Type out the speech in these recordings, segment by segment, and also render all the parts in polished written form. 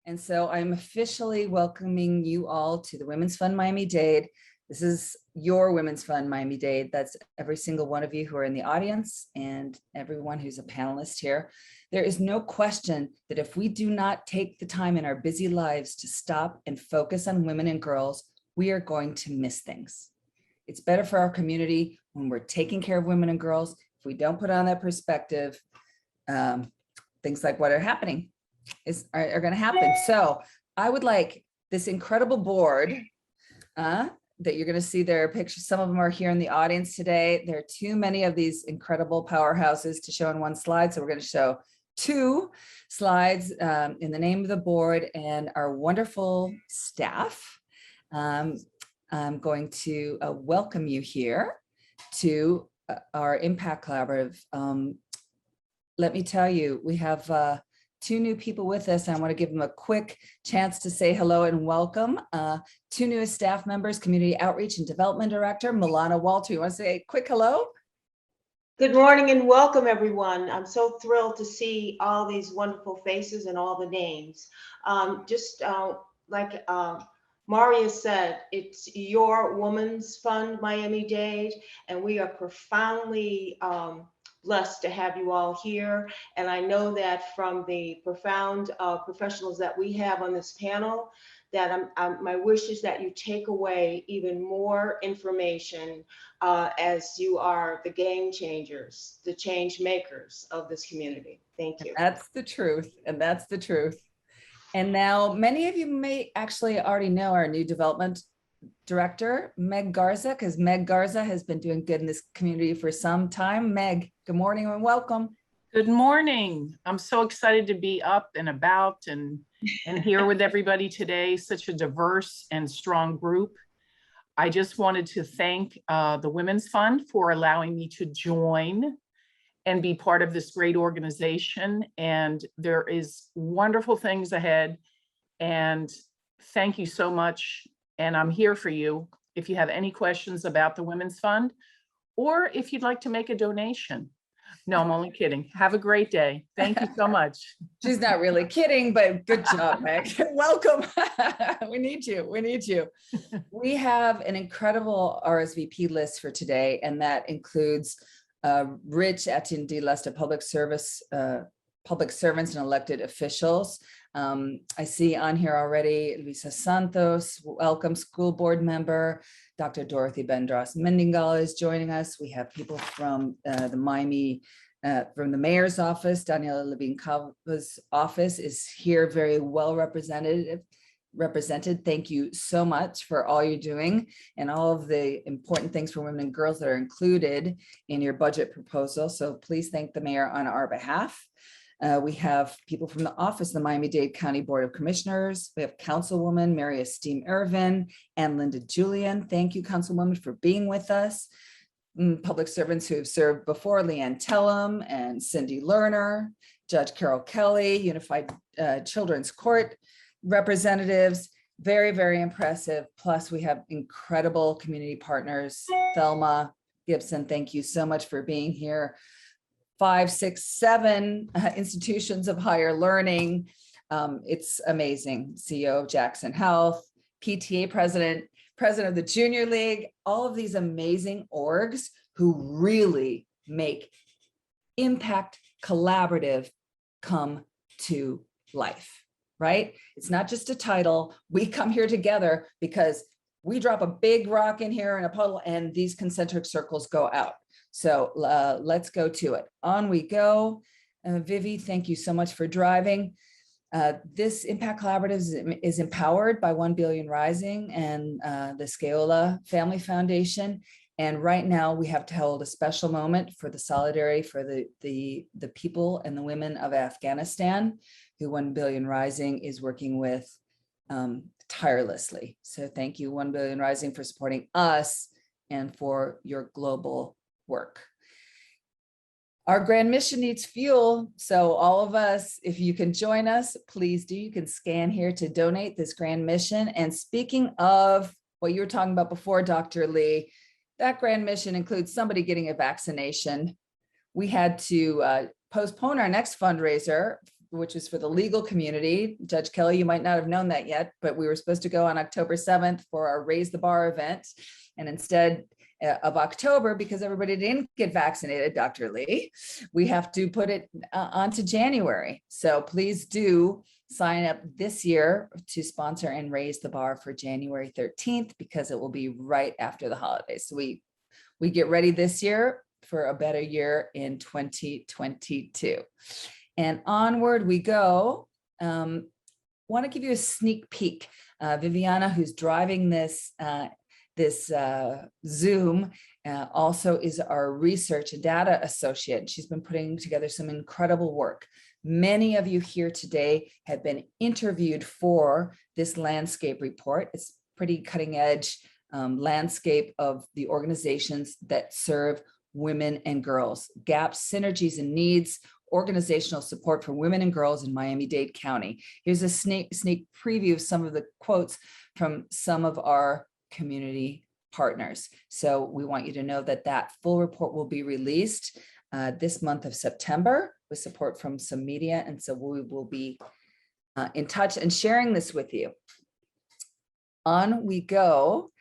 And so I'm officially welcoming you all to the Women's Fund Miami-Dade. This is your Women's Fund Miami-Dade. That's every single one of you who are in the audience and everyone who's a panelist here. There is no question that if we do not take the time in our busy lives to stop and focus on women and girls, we are going to miss things. It's better for our community when we're taking care of women and girls. If we don't put on that perspective, things like what are happening are going to happen. So I would like this incredible board that you're going to see their pictures. Some of them are here in the audience today. There are too many of these incredible powerhouses to show in one slide. So we're going to show two slides in the name of the board and our wonderful staff. I'm going to welcome you here to our Impact Collaborative. Let me tell you, we have two new people with us. I want to give them a quick chance to say hello and welcome. Two newest staff members, Community Outreach and Development Director, Milana Walter. You want to say a quick hello? Good morning and welcome, everyone. I'm so thrilled to see all these wonderful faces and all the names. Like Maria said, it's your Women's Fund Miami-Dade, and we are profoundly blessed to have you all here. And I know that from the profound professionals that we have on this panel, that my wish is that you take away even more information as you are the game changers, the change makers of this community. Thank you. That's the truth, and that's the truth. And now many of you may actually already know our new development director, Meg Garza, because Meg Garza has been doing good in this community for some time. Meg, good morning and welcome. Good morning. I'm so excited to be up and about and here with everybody today. Such a diverse and strong group. I just wanted to thank the Women's Fund for allowing me to join and be part of this great organization. And there is wonderful things ahead. And thank you so much. And I'm here for you if you have any questions about the Women's Fund, or if you'd like to make a donation. No, I'm only kidding. Have a great day. Thank you so much. She's not really kidding, but good job, Meg. Welcome. We need you. We need you. We have an incredible Rsvp list for today, and that includes rich attendee list of public servants and elected officials. I see on here already Luisa Santos, welcome, school board member. Dr. Dorothy Bendros Mendingal is joining us. We have people from the Miami, from the mayor's office. Daniela Levine Cava's office is here, very well represented. Thank you so much for all you're doing and all of the important things for women and girls that are included in your budget proposal. So please thank the mayor on our behalf. We have people from the office, the Miami-Dade County Board of Commissioners. We have Councilwoman Mary Esteem Irvin and Linda Julian. Thank you, Councilwoman, for being with us. Public servants who have served before, Leanne Tellum and Cindy Lerner, Judge Carol Kelly, Unified Children's Court representatives. Very, very impressive. Plus, we have incredible community partners. Thelma Gibson, thank you so much for being here. 5, 6, 7 institutions of higher learning. It's amazing. CEO of Jackson Health, PTA president of the Junior League, all of these amazing orgs who really make Impact Collaborative come to life, right? It's not just a title. We come here together because we drop a big rock in here in a puddle and these concentric circles go out. So let's go to it. On we go. Vivi, thank you so much for driving. This Impact Collaborative is empowered by 1 Billion Rising and the Scaola Family Foundation. And right now we have to hold a special moment for the solidarity for the people and the women of Afghanistan, who 1 Billion Rising is working with tirelessly. So thank you, 1 Billion Rising, for supporting us and for your global work. Our grand mission needs fuel. So all of us, if you can join us, please do. You can scan here to donate this grand mission. And speaking of what you were talking about before, Dr. Lee, that grand mission includes somebody getting a vaccination. We had to postpone our next fundraiser which was for the legal community. Judge Kelly, you might not have known that yet, but we were supposed to go on October 7th for our Raise the Bar event. And instead of October, because everybody didn't get vaccinated, Dr. Lee, we have to put it onto January. So please do sign up this year to sponsor and Raise the Bar for January 13th, because it will be right after the holidays. So we get ready this year for a better year in 2022. And onward we go. Want to give you a sneak peek. Viviana, who's driving this Zoom, also is our research and data associate. She's been putting together some incredible work. Many of you here today have been interviewed for this landscape report. It's pretty cutting edge landscape of the organizations that serve women and girls, gaps, synergies, and needs, organizational support for women and girls in Miami-Dade County. Here's a sneak preview of some of the quotes from some of our community partners. So we want you to know that that full report will be released this month of September with support from some media. And so we will be in touch and sharing this with you. On we go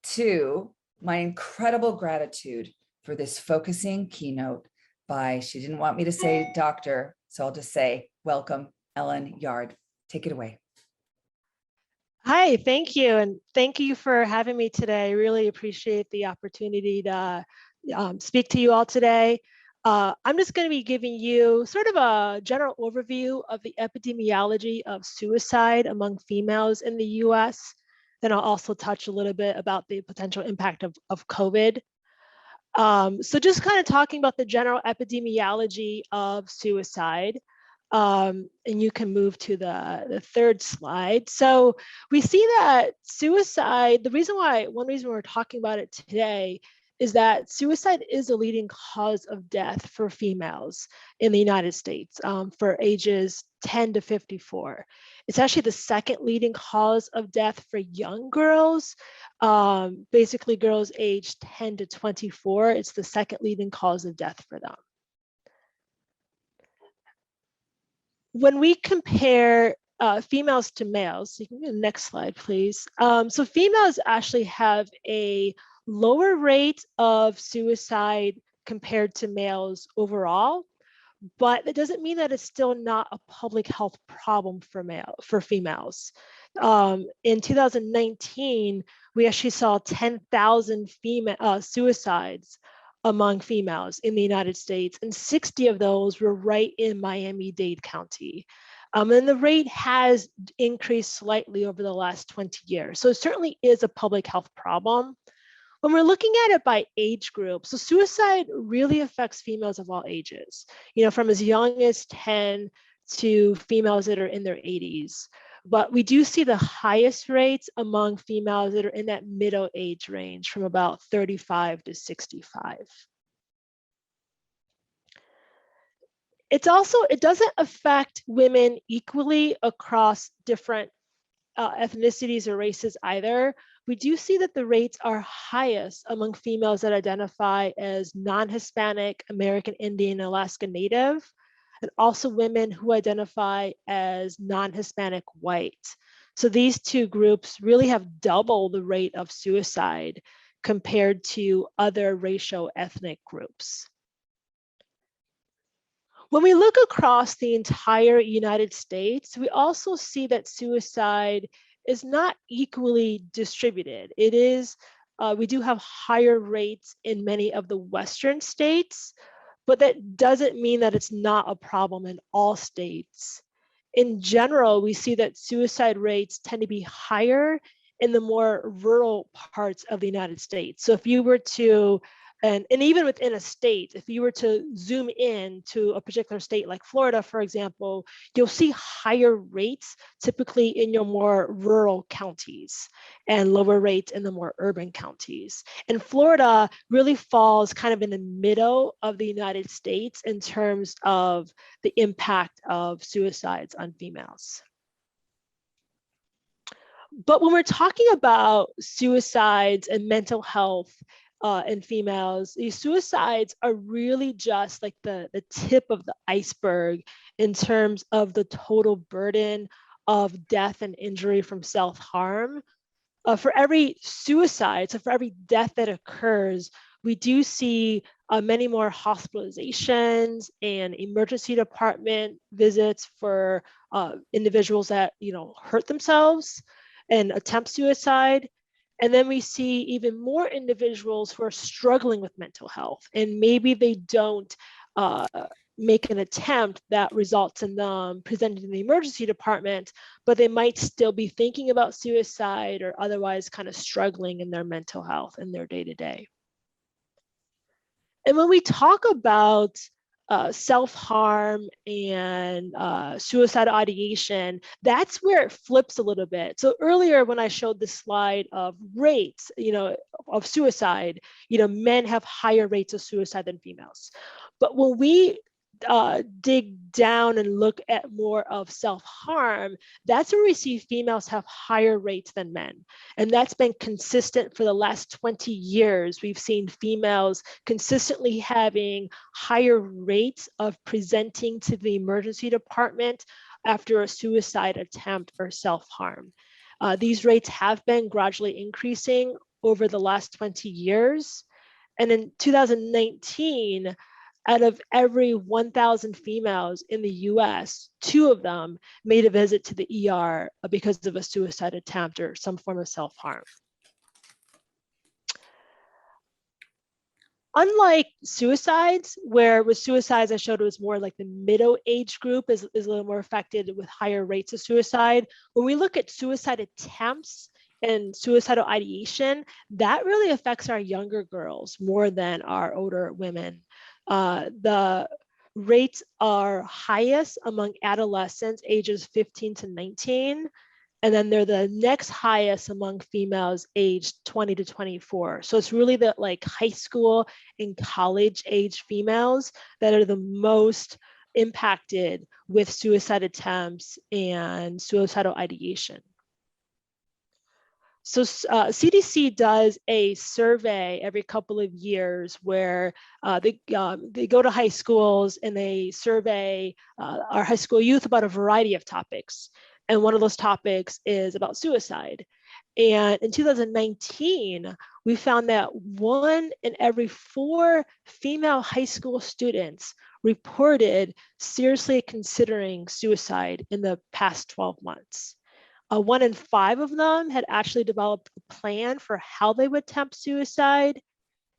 to my incredible gratitude for this focusing keynote by, she didn't want me to say doctor, so I'll just say, welcome, Ellen Yard. Take it away. Hi, thank you. And thank you for having me today. I really appreciate the opportunity to speak to you all today. I'm just going to be giving you sort of a general overview of the epidemiology of suicide among females in the US. Then I'll also touch a little bit about the potential impact of COVID. So just kind of talking about the general epidemiology of suicide. And you can move to the third slide. So we see that suicide, one reason we're talking about it today is that suicide is a leading cause of death for females in the United States for ages 10 to 54. It's actually the second leading cause of death for young girls, basically girls aged 10 to 24. It's the second leading cause of death for them. When we compare females to males, you can go to the next slide, please. So females actually have a lower rate of suicide compared to males overall, but that doesn't mean that it's still not a public health problem for females. In 2019, we actually saw 10,000 suicides among females in the United States, and 60 of those were right in Miami-Dade County. And the rate has increased slightly over the last 20 years. So it certainly is a public health problem. When we're looking at it by age group, so suicide really affects females of all ages, from as young as 10 to females that are in their 80s. But we do see the highest rates among females that are in that middle age range from about 35 to 65. It doesn't affect women equally across different ethnicities or races either. We do see that the rates are highest among females that identify as non-Hispanic, American Indian, Alaska Native, and also women who identify as non-Hispanic white. So these two groups really have double the rate of suicide compared to other racial ethnic groups. When we look across the entire United States, we also see that suicide is not equally distributed. It is, we do have higher rates in many of the Western states, but that doesn't mean that it's not a problem in all states. In general, we see that suicide rates tend to be higher in the more rural parts of the United States. So if you were to, and even within a state, if you were to zoom in to a particular state like Florida, for example, you'll see higher rates typically in your more rural counties and lower rates in the more urban counties. And Florida really falls kind of in the middle of the United States in terms of the impact of suicides on females. But when we're talking about suicides and mental health in females, these suicides are really just like the tip of the iceberg in terms of the total burden of death and injury from self-harm. For every suicide, so for every death that occurs, we do see many more hospitalizations and emergency department visits for individuals that hurt themselves and attempt suicide. And then we see even more individuals who are struggling with mental health, and maybe they don't make an attempt that results in them presenting in the emergency department, but they might still be thinking about suicide or otherwise kind of struggling in their mental health in their day-to-day. And when we talk about self-harm and suicidal ideation, that's where it flips a little bit. So earlier when I showed the slide of rates, of suicide, men have higher rates of suicide than females. But when we dig down and look at more of self-harm, that's where we see females have higher rates than men. And that's been consistent for the last 20 years. We've seen females consistently having higher rates of presenting to the emergency department after a suicide attempt or self-harm. These rates have been gradually increasing over the last 20 years. And in 2019, out of every 1,000 females in the US, 2 of them made a visit to the ER because of a suicide attempt or some form of self-harm. Unlike suicides, where with suicides I showed it was more like the middle age group is a little more affected with higher rates of suicide. When we look at suicide attempts and suicidal ideation, that really affects our younger girls more than our older women. The rates are highest among adolescents ages 15 to 19, and then they're the next highest among females aged 20 to 24. So it's really the high school and college age females that are the most impacted with suicide attempts and suicidal ideation. So CDC does a survey every couple of years where they go to high schools and they survey our high school youth about a variety of topics. And one of those topics is about suicide. And in 2019, we found that 1 in every 4 female high school students reported seriously considering suicide in the past 12 months. 1 in 5 of them had actually developed a plan for how they would attempt suicide.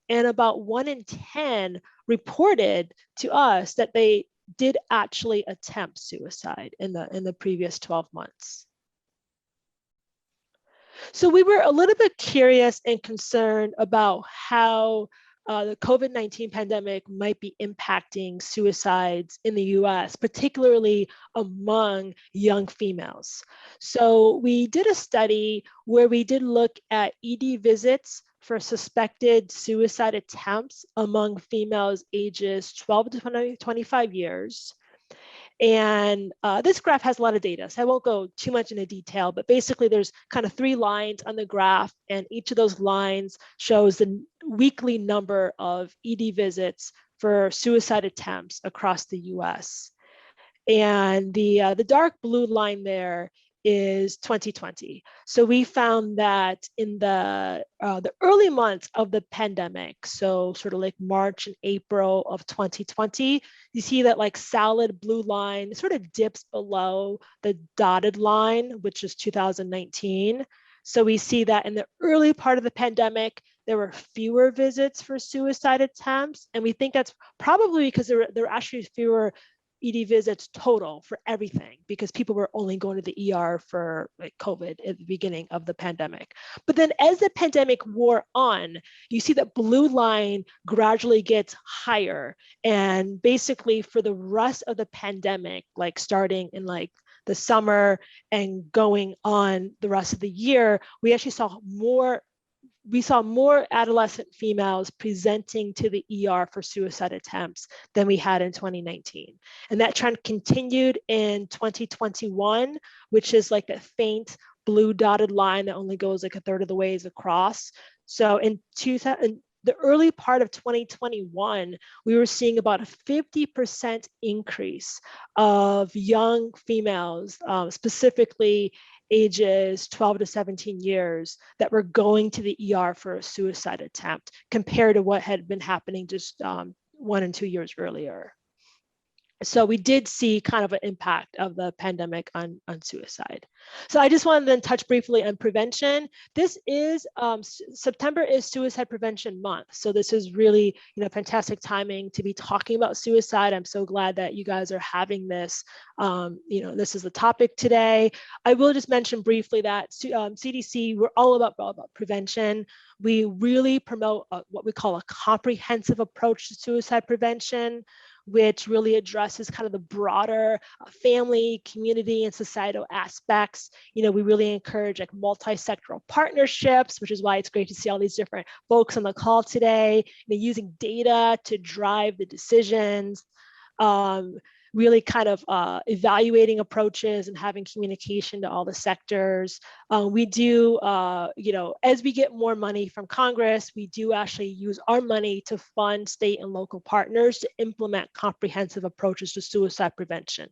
And about 1 in 10 reported to us that they did actually attempt suicide in the previous 12 months. So we were a little bit curious and concerned about how the COVID-19 pandemic might be impacting suicides in the US, particularly among young females. So we did a study where we did look at ED visits for suspected suicide attempts among females ages 12 to 25 years. And this graph has a lot of data, so I won't go too much into detail, but basically there's kind of 3 lines on the graph, and each of those lines shows the weekly number of ED visits for suicide attempts across the US. And the dark blue line there is 2020. So we found that in the early months of the pandemic, so sort of like March and April of 2020, you see that solid blue line sort of dips below the dotted line, which is 2019. So we see that in the early part of the pandemic, there were fewer visits for suicide attempts. And we think that's probably because there were actually fewer ED visits total for everything, because people were only going to the ER for COVID at the beginning of the pandemic. But then as the pandemic wore on, you see that blue line gradually gets higher. And basically for the rest of the pandemic, starting in the summer and going on the rest of the year, we actually saw more adolescent females presenting to the ER for suicide attempts than we had in 2019. And that trend continued in 2021, which is like a faint blue dotted line that only goes a third of the ways across. So in the early part of 2021, we were seeing about a 50% increase of young females, specifically ages 12 to 17 years, that were going to the ER for a suicide attempt compared to what had been happening just 1 and 2 years earlier. So we did see kind of an impact of the pandemic on suicide. So I just wanted to then touch briefly on prevention. This is, September is Suicide Prevention Month. So this is really, fantastic timing to be talking about suicide. I'm so glad that you guys are having this. This is the topic today. I will just mention briefly that CDC, we're all about prevention. We really promote what we call a comprehensive approach to suicide prevention, which really addresses kind of the broader family, community, and societal aspects. We really encourage like multi-sectoral partnerships, which is why it's great to see all these different folks on the call today, using data to drive the decisions, really kind of evaluating approaches and having communication to all the sectors. We do, as we get more money from Congress, we do actually use our money to fund state and local partners to implement comprehensive approaches to suicide prevention.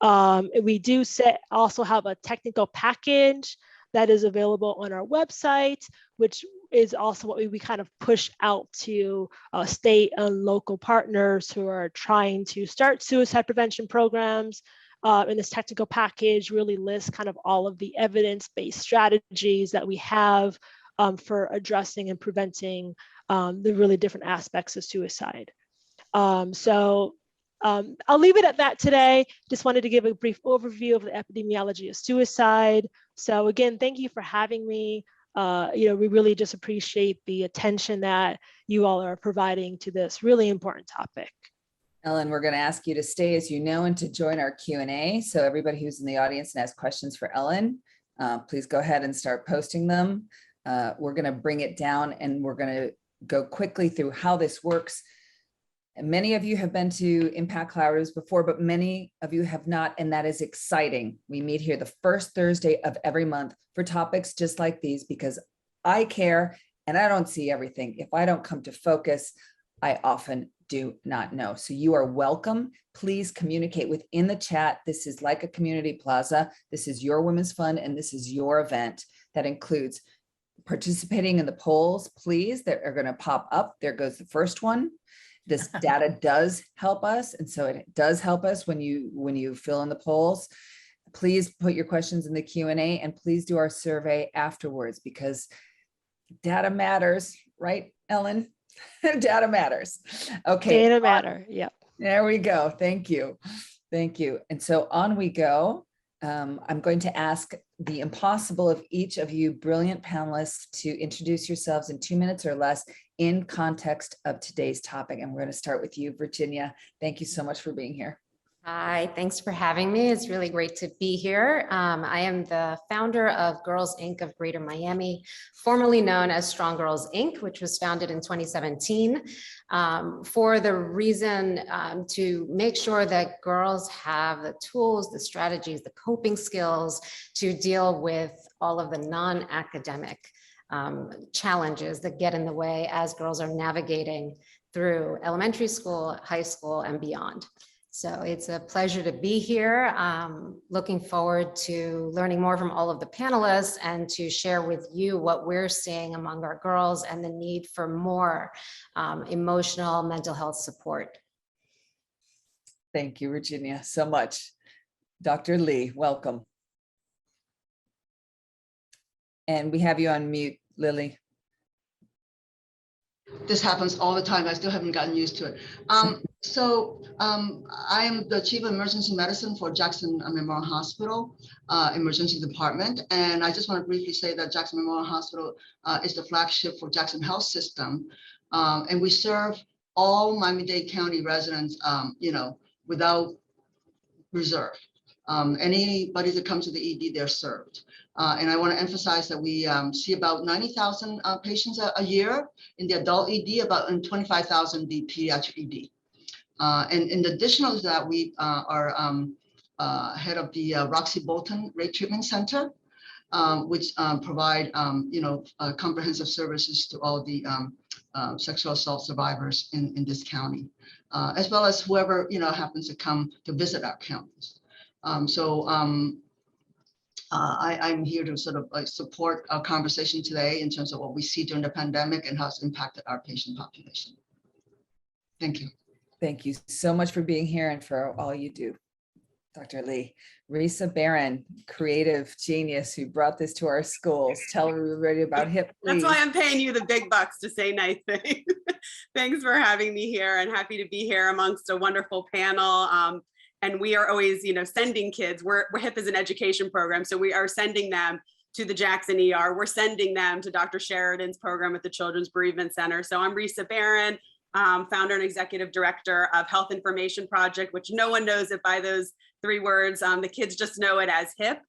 We do also have a technical package that is available on our website, which is also what we kind of push out to state and local partners who are trying to start suicide prevention programs. And this technical package really lists kind of all of the evidence-based strategies that we have for addressing and preventing the really different aspects of suicide. I'll leave it at that today. Just wanted to give a brief overview of the epidemiology of suicide. So again, thank you for having me. We really just appreciate the attention that you all are providing to this really important topic. Ellen, we're going to ask you to stay, as you know, and to join our Q&A. So everybody who's in the audience and has questions for Ellen, please go ahead and start posting them. We're going to bring it down and we're going to go quickly through how this works. And many of you have been to Impact Collaboratives before, but many of you have not, and that is exciting. We meet here the first Thursday of every month for topics just like these, because I care and I don't see everything. If I don't come to focus, I often do not know. So you are welcome. Please communicate within the chat. This is like a community plaza. This is your Women's Fund, and this is your event that includes participating in the polls, please, that are going to pop up. There goes the first one. This data does help us. And so it does help us when you fill in the polls. Please put your questions in the Q&A, and please do our survey afterwards, because data matters, right, Ellen? Data matters. Okay. Data matter. Yep. There we go. Thank you. Thank you. And so on we go. I'm going to ask the impossible of each of you brilliant panelists to introduce yourselves in 2 minutes or less in context of today's topic. And we're going to start with you, Virginia. Thank you so much for being here. Hi, thanks for having me. It's really great to be here. I am the founder of Girls Inc. of Greater Miami, formerly known as Strong Girls Inc., which was founded in 2017 for the reason to make sure that girls have the tools, the strategies, the coping skills to deal with all of the non-academic challenges that get in the way as girls are navigating through elementary school, high school, and beyond. So it's a pleasure to be here. Looking forward to learning more from all of the panelists and to share with you what we're seeing among our girls and the need for more emotional mental health support. Thank you, Virginia, so much. Dr. Lee, welcome. And we have you on mute, Lily. This happens all the time. I still haven't gotten used to it. I am the Chief of Emergency Medicine for Jackson Memorial Hospital Emergency Department. And I just want to briefly say that Jackson Memorial Hospital is the flagship for Jackson Health System. And we serve all Miami-Dade County residents, without reserve. Anybody that comes to the ED, they're served. And I want to emphasize that we see about 90,000 patients a year in the adult ED, and 25,000 the pediatric ED. And in addition to that, we are head of the Roxy Bolton Rape Treatment Center, which provide comprehensive services to all the sexual assault survivors in this county, as well as whoever, happens to come to visit our counties. I'm here to sort of support our conversation today in terms of what we see during the pandemic and how it's impacted our patient population. Thank you. Thank you so much for being here and for all you do, Dr. Lee. Risa Barron, creative genius who brought this to our schools. Tell everybody about HIP, please. That's why I'm paying you the big bucks to say nice things. Thanks for having me here, and happy to be here amongst a wonderful panel. And we are always, sending kids. We're HIP is an education program, so we are sending them to the Jackson ER. We're sending them to Dr. Sheridan's program at the Children's Bereavement Center. So I'm Risa Barron, founder and executive director of Health Information Project, which no one knows it by those 3 words. The kids just know it as HIP.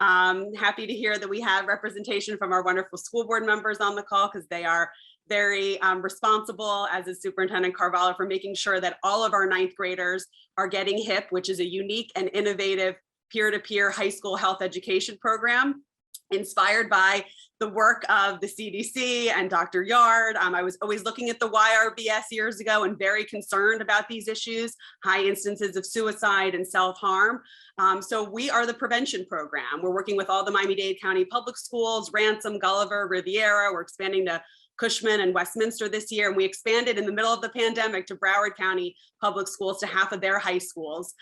Happy to hear that we have representation from our wonderful school board members on the call, because they are very responsible, as is Superintendent Carvalho, for making sure that all of our 9th graders are getting HIP, which is a unique and innovative peer-to-peer high school health education program inspired by the work of the CDC and Dr. Yard. I was always looking at the YRBS years ago and very concerned about these issues, high instances of suicide and self-harm. So we are the prevention program. We're working with all the Miami-Dade County public schools, Ransom, Gulliver, Riviera. We're expanding to Cushman and Westminster this year, and we expanded in the middle of the pandemic to Broward County public schools, to half of their high schools.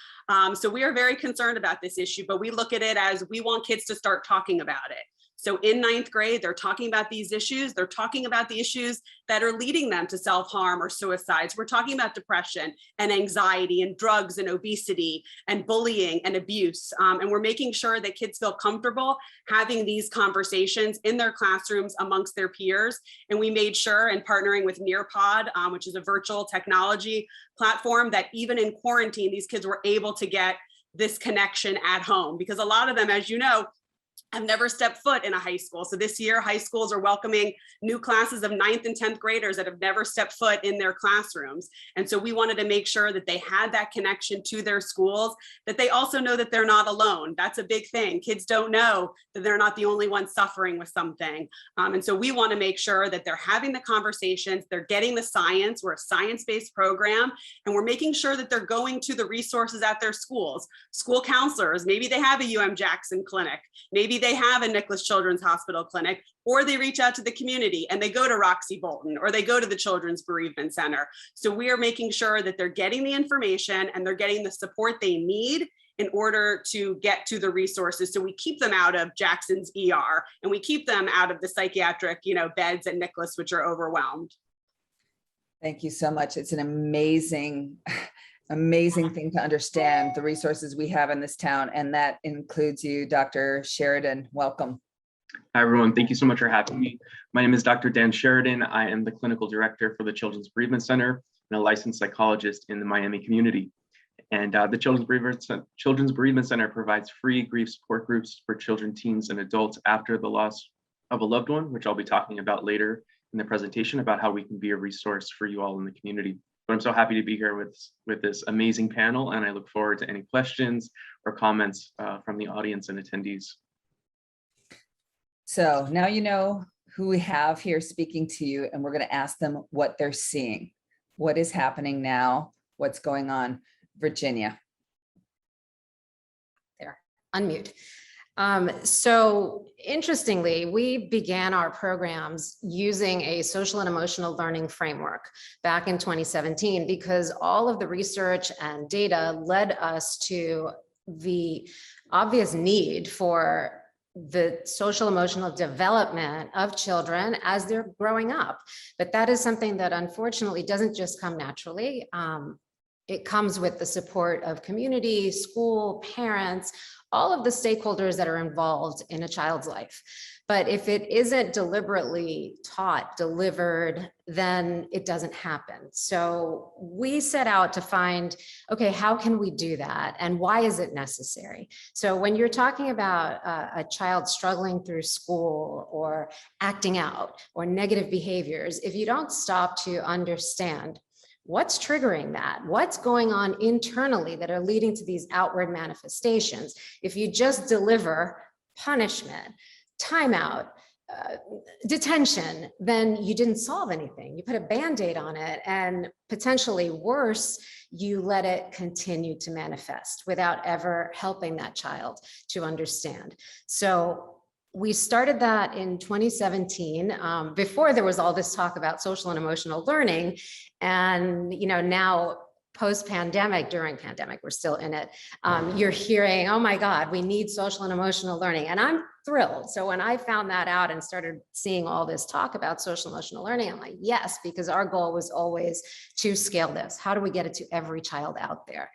So we are very concerned about this issue, but we look at it as we want kids to start talking about it. So in 9th grade, they're talking about these issues. They're talking about the issues that are leading them to self-harm or suicides. We're talking about depression and anxiety and drugs and obesity and bullying and abuse. And we're making sure that kids feel comfortable having these conversations in their classrooms amongst their peers. And we made sure, in partnering with Nearpod, which is a virtual technology platform, that even in quarantine, these kids were able to get this connection at home, because a lot of them, as you know, have never stepped foot in a high school. So this year, high schools are welcoming new classes of 9th and 10th graders that have never stepped foot in their classrooms. And so we wanted to make sure that they had that connection to their schools, that they also know that they're not alone. That's a big thing. Kids don't know that they're not the only ones suffering with something. And so we want to make sure that they're having the conversations, they're getting the science. We're a science-based program, and we're making sure that they're going to the resources at their schools. School counselors, maybe they have a UM Jackson clinic, maybe they have a Nicholas Children's Hospital clinic, or they reach out to the community and they go to Roxy Bolton, or they go to the Children's Bereavement Center. So we are making sure that they're getting the information and they're getting the support they need in order to get to the resources. So we keep them out of Jackson's ER, and we keep them out of the psychiatric, beds at Nicholas, which are overwhelmed. Thank you so much. It's an amazing thing to understand the resources we have in this town, and that includes you, Dr. Sheridan. Welcome. Hi, everyone. Thank you so much for having me. My name is Dr. Dan Sheridan. I am the clinical director for the Children's Bereavement Center and a licensed psychologist in the Miami community. And the Children's Bereavement Center provides free grief support groups for children, teens, and adults after the loss of a loved one, which I'll be talking about later in the presentation about how we can be a resource for you all in the community. But I'm so happy to be here with this amazing panel, and I look forward to any questions or comments from the audience and attendees. So now you know who we have here speaking to you, and we're going to ask them what they're seeing. What is happening now? What's going on? Virginia. There, unmute. So interestingly, we began our programs using a social and emotional learning framework back in 2017, because all of the research and data led us to the obvious need for the social emotional development of children as they're growing up. But that is something that unfortunately doesn't just come naturally. It comes with the support of community, school, parents, all of the stakeholders that are involved in a child's life. But if it isn't deliberately taught, delivered, then it doesn't happen. So we set out to find, okay, how can we do that? And why is it necessary? So when you're talking about a child struggling through school or acting out or negative behaviors, if you don't stop to understand what's triggering that, what's going on internally that are leading to these outward manifestations, if you just deliver punishment, timeout, detention, then you didn't solve anything. You put a Band-Aid on it, and potentially worse, you let it continue to manifest without ever helping that child to understand. So we started that in 2017, before there was all this talk about social and emotional learning. And, you know, now post-pandemic, during pandemic, we're still in it. You're hearing, oh my God, we need social and emotional learning. And I'm thrilled. So when I found that out and started seeing all this talk about social emotional learning, I'm like, yes, because our goal was always to scale this. How do we get it to every child out there?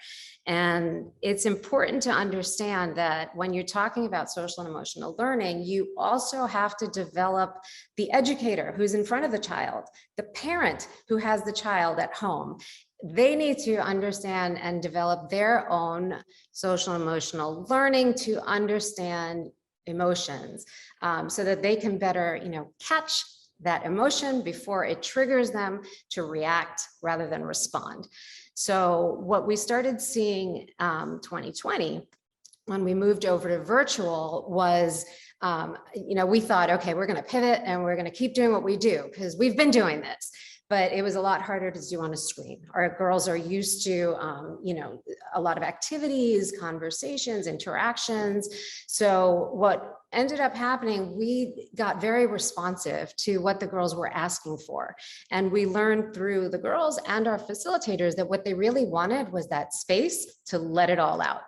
And it's important to understand that when you're talking about social and emotional learning, you also have to develop the educator who's in front of the child, the parent who has the child at home. They need to understand and develop their own social and emotional learning to understand emotions, so that they can better, you know, catch that emotion before it triggers them to react rather than respond. So what we started seeing 2020 when we moved over to virtual was, you know, we thought, okay, we're going to pivot and we're going to keep doing what we do because we've been doing this. But it was a lot harder to do on a screen. Our girls are used to, you know, a lot of activities, conversations, interactions. So what ended up happening, we got very responsive to what the girls were asking for. And we learned through the girls and our facilitators that what they really wanted was that space to let it all out.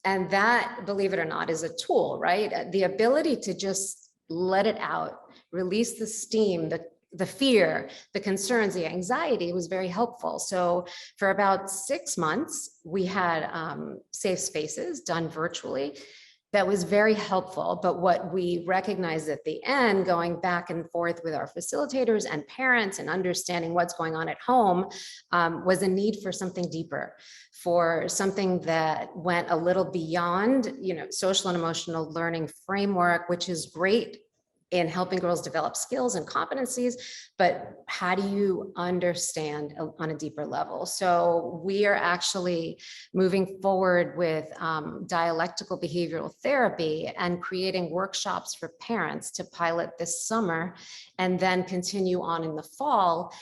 And that, believe it or not, is a tool, right? The ability to just let it out, release the steam, the fear, the concerns, the anxiety was very helpful. So for about 6 months, we had safe spaces done virtually. That was very helpful. But what we recognized at the end, going back and forth with our facilitators and parents and understanding what's going on at home, was a need for something deeper, for something that went a little beyond, you know, social and emotional learning framework, which is great in helping girls develop skills and competencies, but how do you understand on a deeper level? So we are actually moving forward with dialectical behavioral therapy and creating workshops for parents to pilot this summer and then continue on in the fall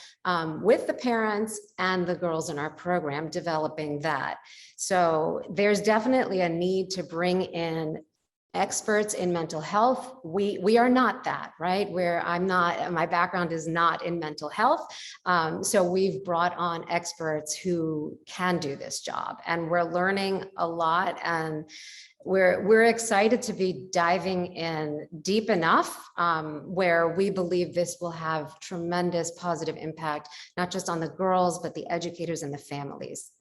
with the parents and the girls in our program developing that. So there's definitely a need to bring in experts in mental health. We are not that, right? My background is not in mental health. So we've brought on experts who can do this job, and we're learning a lot, and we're excited to be diving in deep enough where we believe this will have tremendous positive impact, not just on the girls, but the educators and the families.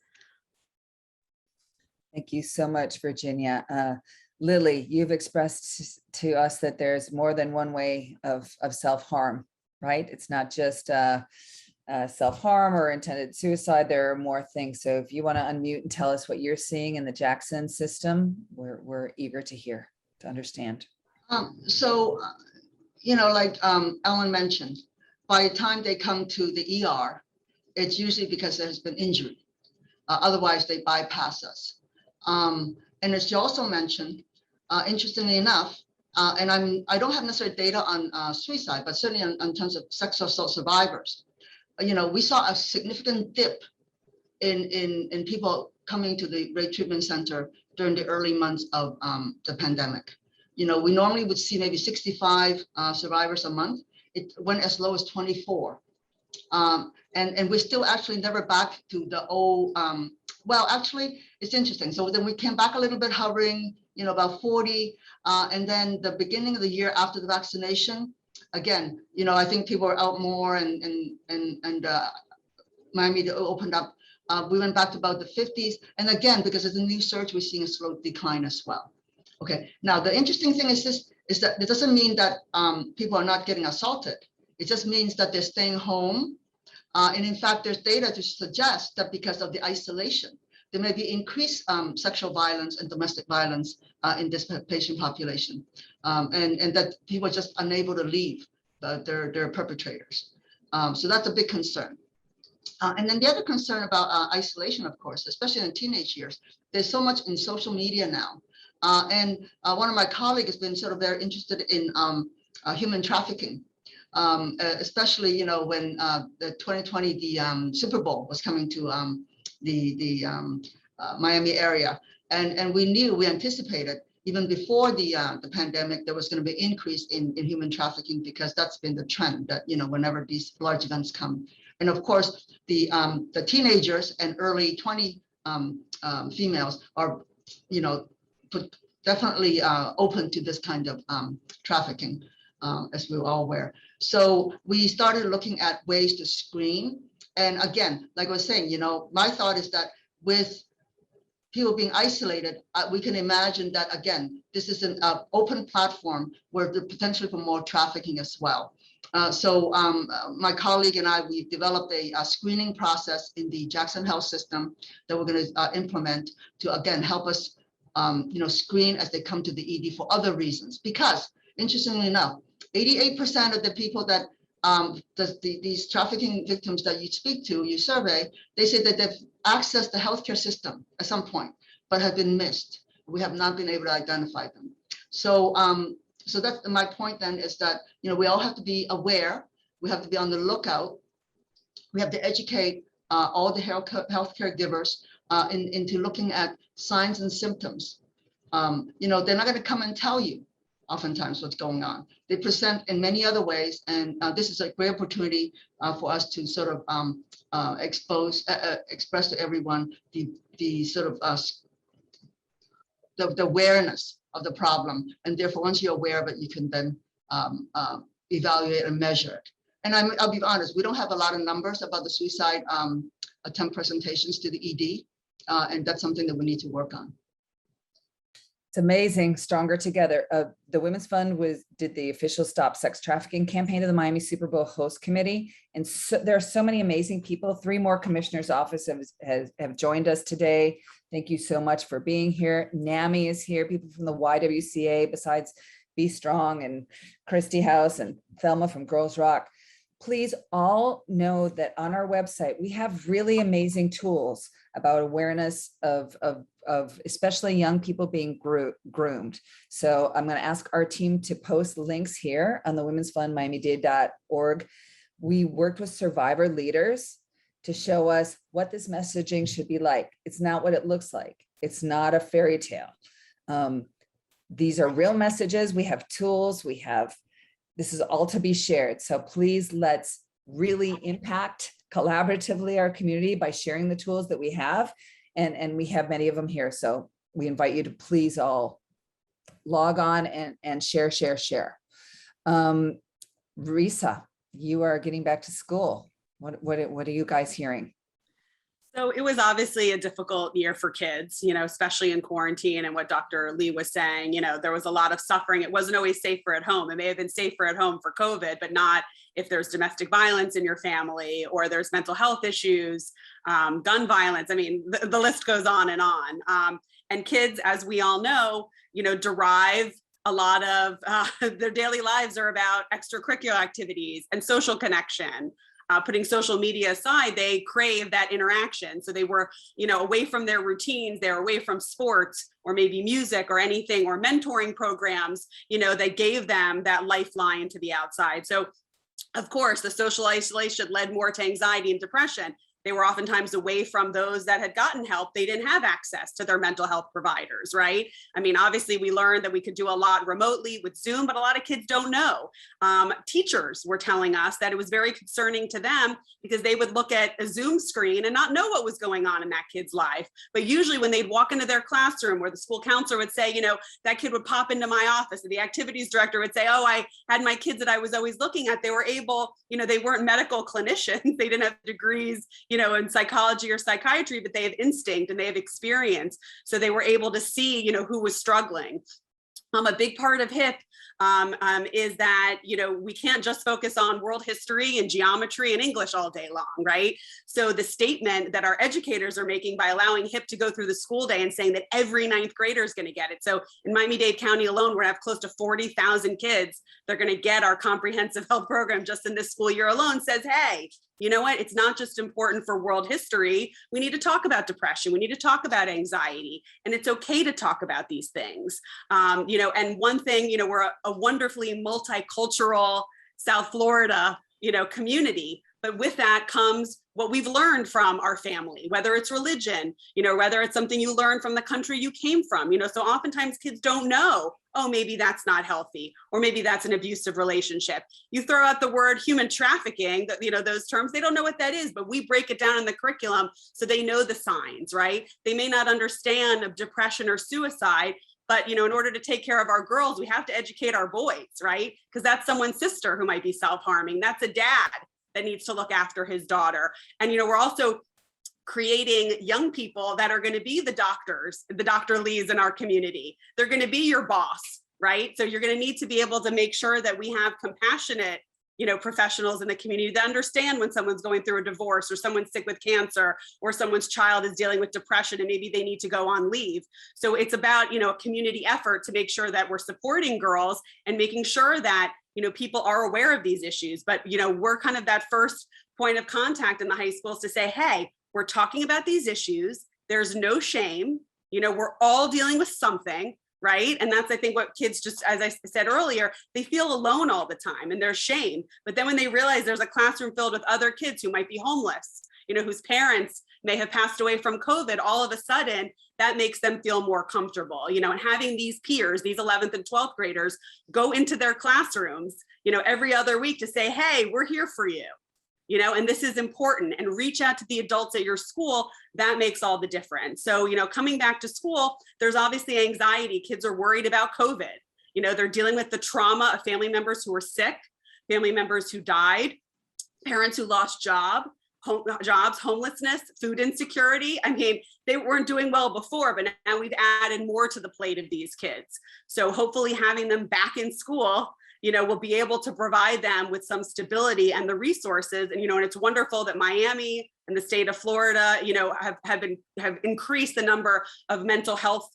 Thank you so much, Virginia. Lily, you've expressed to us that there's more than one way of self-harm, right? It's not just self-harm or intended suicide. There are more things. So if you want to unmute and tell us what you're seeing in the Jackson system, we're eager to hear, to understand. You know, like Ellen mentioned, by the time they come to the ER, it's usually because there has been injury. Otherwise, they bypass us. And as you also mentioned, interestingly enough, and I don't have necessarily data on suicide, but certainly in terms of sexual assault survivors, you know, we saw a significant dip in people coming to the rape treatment center during the early months of the pandemic. You know, we normally would see maybe 65 survivors a month. It went as low as 24. And we're still actually never back to the old, well, actually, it's interesting. So then we came back a little bit, hovering, you know, about 40. And then the beginning of the year after the vaccination, again, you know, I think people are out more, and Miami opened up. We went back to about the 50s. And again, because of the new surge, we're seeing a slow decline as well. Okay. Now, the interesting thing is that it doesn't mean that people are not getting assaulted. It just means that they're staying home. And in fact, there's data to suggest that because of the isolation, there may be increased sexual violence and domestic violence in this patient population, and that people are just unable to leave their perpetrators. So that's a big concern. And then the other concern about isolation, of course, especially in teenage years, there's so much in social media now. And one of my colleagues has been sort of very interested in human trafficking. Especially, you know, when the 2020, the Super Bowl was coming to the Miami area. And we anticipated even before the pandemic, there was going to be an increase in human trafficking, because that's been the trend that, you know, whenever these large events come. And of course, the teenagers and early 20 females are, you know, definitely open to this kind of trafficking, as we're all aware. So we started looking at ways to screen. And again, like I was saying, you know, my thought is that with people being isolated, we can imagine that, again, this is an open platform where the potential for more trafficking as well. So my colleague and I, we've developed a screening process in the Jackson Health System that we're going to implement to, again, help us, you know, screen as they come to the ED for other reasons. Because interestingly enough, 88% of the people that these trafficking victims that you speak to, you survey, they say that they've accessed the healthcare system at some point, but have been missed. We have not been able to identify them. So, so that's my point then, is that, you know, we all have to be aware. We have to be on the lookout. We have to educate all the healthcare givers into looking at signs and symptoms. You know, they're not going to come and tell you oftentimes what's going on. They present in many other ways, and this is a great opportunity for us to sort of express to everyone the sort of the awareness of the problem, and therefore once you're aware of it, you can then evaluate and measure it. And I'll be honest, we don't have a lot of numbers about the suicide attempt presentations to the ED, and that's something that we need to work on. It's amazing. Stronger Together. The Women's Fund did the official Stop Sex Trafficking campaign to the Miami Super Bowl host committee. And so, there are so many amazing people. 3 more commissioners' offices have joined us today. Thank you so much for being here. NAMI is here, people from the YWCA, besides Be Strong and Christy House and Thelma from Girls Rock. Please all know that on our website, we have really amazing tools about awareness of especially young people being groomed. So I'm going to ask our team to post links here on the Women's Fund, Miami-Dade.org. We worked with survivor leaders to show us what this messaging should be like. It's not what it looks like. It's not a fairy tale. These are real messages. We have tools. This is all to be shared. So please, let's really impact collaboratively our community by sharing the tools that we have. And we have many of them here. So we invite you to please all log on and share. Risa, you are getting back to school. What are you guys hearing? So it was obviously a difficult year for kids, you know, especially in quarantine, and what Dr. Lee was saying, you know, there was a lot of suffering. It wasn't always safer at home. It may have been safer at home for COVID, but not if there's domestic violence in your family, or there's mental health issues, gun violence. I mean, the list goes on. And kids, as we all know, you know, derive a lot of their daily lives are about extracurricular activities and social connection. Putting social media aside, they crave that interaction. So they were, you know, away from their routines, they're away from sports or maybe music or anything, or mentoring programs, you know, that gave them that lifeline to the outside. So of course, the social isolation led more to anxiety and depression. They were oftentimes away from those that had gotten help. They didn't have access to their mental health providers, right? I mean, obviously we learned that we could do a lot remotely with Zoom, but a lot of kids don't know. Teachers were telling us that it was very concerning to them because they would look at a Zoom screen and not know what was going on in that kid's life. But usually when they'd walk into their classroom, where the school counselor would say, you know, that kid would pop into my office, and the activities director would say, oh, I had my kids that I was always looking at. They were able, you know, they weren't medical clinicians. They didn't have degrees, you know, in psychology or psychiatry, but they have instinct and they have experience. So they were able to see, you know, who was struggling. A big part of HIP is that, you know, we can't just focus on world history and geometry and English all day long, right? So the statement that our educators are making by allowing HIP to go through the school day and saying that every 9th grader is going to get it. So in Miami-Dade County alone, we're going to have close to 40,000 kids. They're going to get our comprehensive health program just in this school year alone. Says, hey, You know what? It's not just important for world history. We need to talk about depression. We need to talk about anxiety, and it's okay to talk about these things. And one thing, we're a wonderfully multicultural South Florida, community. But with that comes what we've learned from our family, whether it's religion, whether it's something you learn from the country you came from, so oftentimes kids don't know, oh, maybe that's not healthy, or maybe that's an abusive relationship. You throw out the word human trafficking, those terms, they don't know what that is, but we break it down in the curriculum so they know the signs, right? They may not understand of depression or suicide, but in order to take care of our girls, we have to educate our boys, right? Because that's someone's sister who might be self-harming. That's a dad that needs to look after his daughter. And we're also creating young people that are going to be the doctors, the Dr. Lees in our community. They're going to be your boss, right? So you're going to need to be able to make sure that we have compassionate, professionals in the community that understand when someone's going through a divorce, or someone's sick with cancer, or someone's child is dealing with depression and maybe they need to go on leave. So it's about, a community effort to make sure that we're supporting girls and making sure that, people are aware of these issues. But, we're kind of that first point of contact in the high schools to say, hey, we're talking about these issues. There's no shame. We're all dealing with something. Right. And that's, I think, what kids just, as I said earlier, they feel alone all the time and there's shame. But then when they realize there's a classroom filled with other kids who might be homeless, whose parents may have passed away from COVID, all of a sudden that makes them feel more comfortable, and having these peers, these 11th and 12th graders, go into their classrooms, every other week to say, hey, we're here for you. And this is important, and reach out to the adults at your school. That makes all the difference. So, coming back to school, there's obviously anxiety. Kids are worried about COVID. They're dealing with the trauma of family members who were sick, family members who died, parents who lost jobs, homelessness, food insecurity. I mean, they weren't doing well before, but now we've added more to the plate of these kids. So hopefully having them back in school, we'll be able to provide them with some stability and the resources. And, and it's wonderful that Miami and the state of Florida, have increased the number of mental health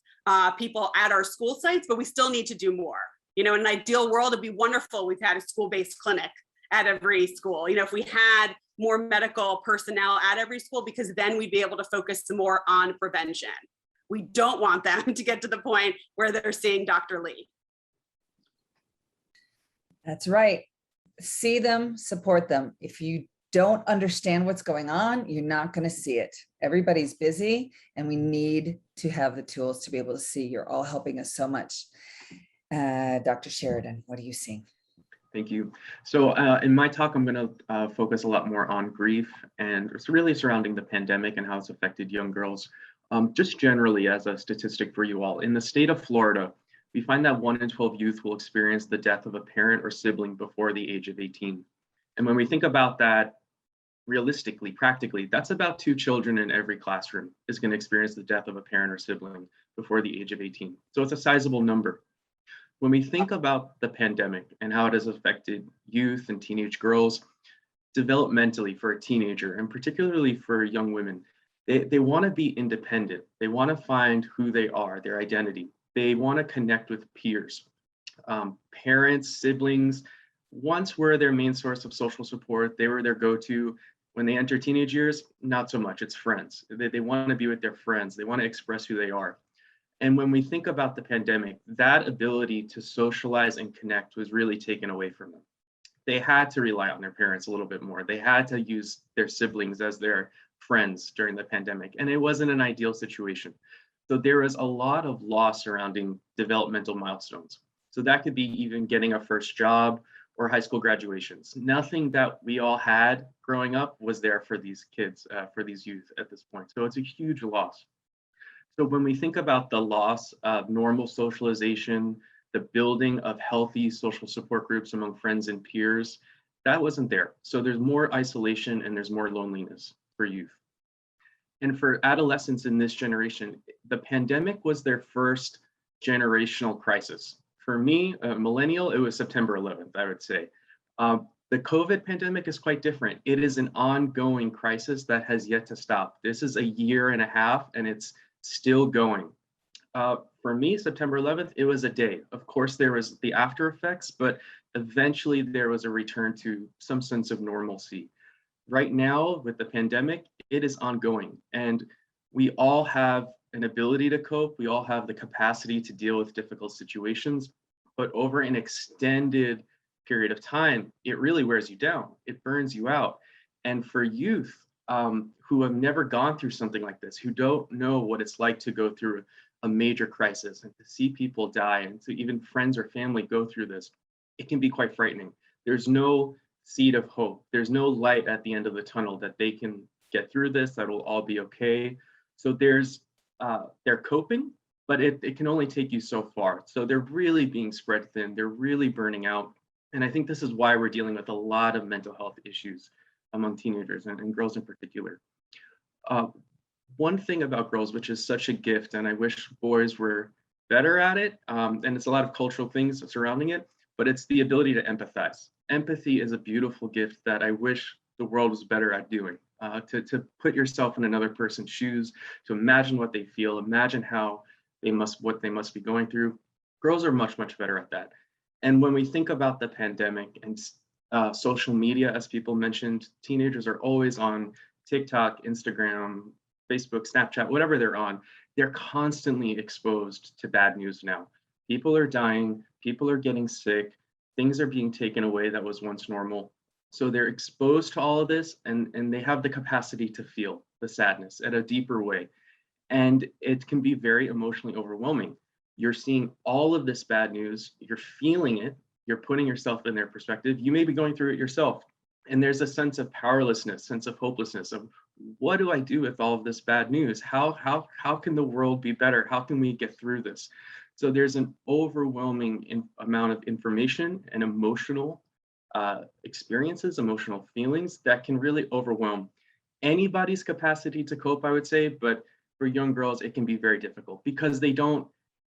people at our school sites, but we still need to do more. In an ideal world, it'd be wonderful. We've had a school-based clinic at every school. If we had more medical personnel at every school, because then we'd be able to focus more on prevention. We don't want them to get to the point where they're seeing Dr. Lee. That's right. See them, support them. If you don't understand what's going on, you're not going to see it. Everybody's busy, and we need to have the tools to be able to see. You're all helping us so much. Dr. Sheridan, what are you seeing? Thank you. So in my talk, I'm going to focus a lot more on grief, and it's really surrounding the pandemic and how it's affected young girls. Just generally, as a statistic for you all, in the state of Florida, we find that 1 in 12 youth will experience the death of a parent or sibling before the age of 18. And when we think about that realistically, practically, that's about 2 children in every classroom is going to experience the death of a parent or sibling before the age of 18. So it's a sizable number. When we think about the pandemic and how it has affected youth and teenage girls developmentally for a teenager, and particularly for young women, they want to be independent. They want to find who they are, their identity. They want to connect with peers. Parents, siblings, once were their main source of social support. They were their go-to. When they enter teenage years, not so much. It's friends. They want to be with their friends. They want to express who they are. And when we think about the pandemic, that ability to socialize and connect was really taken away from them. They had to rely on their parents a little bit more. They had to use their siblings as their friends during the pandemic. And it wasn't an ideal situation. So there was a lot of loss surrounding developmental milestones. So that could be even getting a first job or high school graduations. Nothing that we all had growing up was there for these kids, for these youth at this point. So it's a huge loss. So when we think about the loss of normal socialization, the building of healthy social support groups among friends and peers, that wasn't there. So there's more isolation and there's more loneliness for youth. And for adolescents in this generation, the pandemic was their first generational crisis. For me, a millennial, it was September 11th, I would say. The COVID pandemic is quite different. It is an ongoing crisis that has yet to stop. This is a year and a half, and it's still going. For me, September 11th, it was a day. Of course, there was the after effects, but eventually there was a return to some sense of normalcy. right now with the pandemic, it is ongoing, and we all have an ability to cope. We all have the capacity to deal with difficult situations, but over an extended period of time, it really wears you down. It burns you out. And for youth who have never gone through something like this, who don't know what it's like to go through a major crisis and to see people die and to even friends or family go through this, it can be quite frightening. There's no seed of hope. There's no light at the end of the tunnel that they can get through this, that will all be okay. So they're coping, but it can only take you so far. So they're really being spread thin. They're really burning out. And I think this is why we're dealing with a lot of mental health issues among teenagers and girls in particular. One thing about girls, which is such a gift, and I wish boys were better at it, and it's a lot of cultural things surrounding it, but it's the ability to empathize. Empathy is a beautiful gift that I wish the world was better at doing. To put yourself in another person's shoes, to imagine what they feel, imagine what they must be going through. Girls are much, much better at that. And when we think about the pandemic and social media, as people mentioned, teenagers are always on TikTok, Instagram, Facebook, Snapchat, whatever they're on. They're constantly exposed to bad news now. People are dying, people are getting sick, things are being taken away that was once normal. So they're exposed to all of this, and they have the capacity to feel the sadness at a deeper way. And it can be very emotionally overwhelming. You're seeing all of this bad news, you're feeling it, you're putting yourself in their perspective. You may be going through it yourself. And there's a sense of powerlessness, sense of hopelessness of, what do I do with all of this bad news? How can the world be better? How can we get through this? So there's an overwhelming amount of information and emotional experiences, emotional feelings that can really overwhelm anybody's capacity to cope, I would say. But for young girls, it can be very difficult because they don't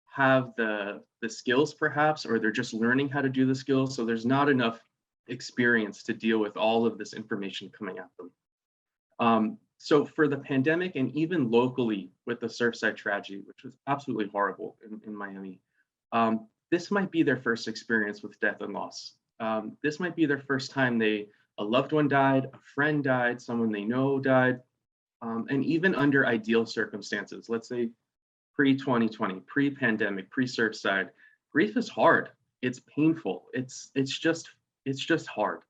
have the skills perhaps, or they're just learning how to do the skills. So there's not enough experience to deal with all of this information coming at them. So for the pandemic, and even locally with the Surfside tragedy, which was absolutely horrible in Miami, this might be their first experience with death and loss. This might be their first time a loved one died, a friend died, someone they know died, and even under ideal circumstances, let's say pre-2020, pre-pandemic, pre-Surfside, grief is hard. It's painful. It's just hard,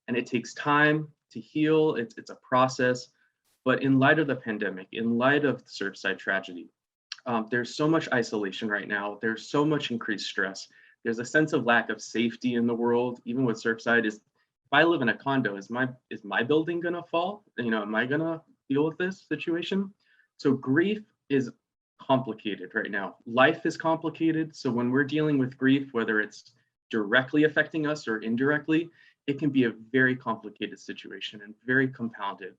and it takes time to heal. It's a process. But in light of the pandemic, in light of the Surfside tragedy, there's so much isolation right now. There's so much increased stress. There's a sense of lack of safety in the world. Even with Surfside, if I live in a condo, is my building gonna fall? Am I gonna deal with this situation? So grief is complicated right now. Life is complicated. So when we're dealing with grief, whether it's directly affecting us or indirectly, it can be a very complicated situation and very compounded.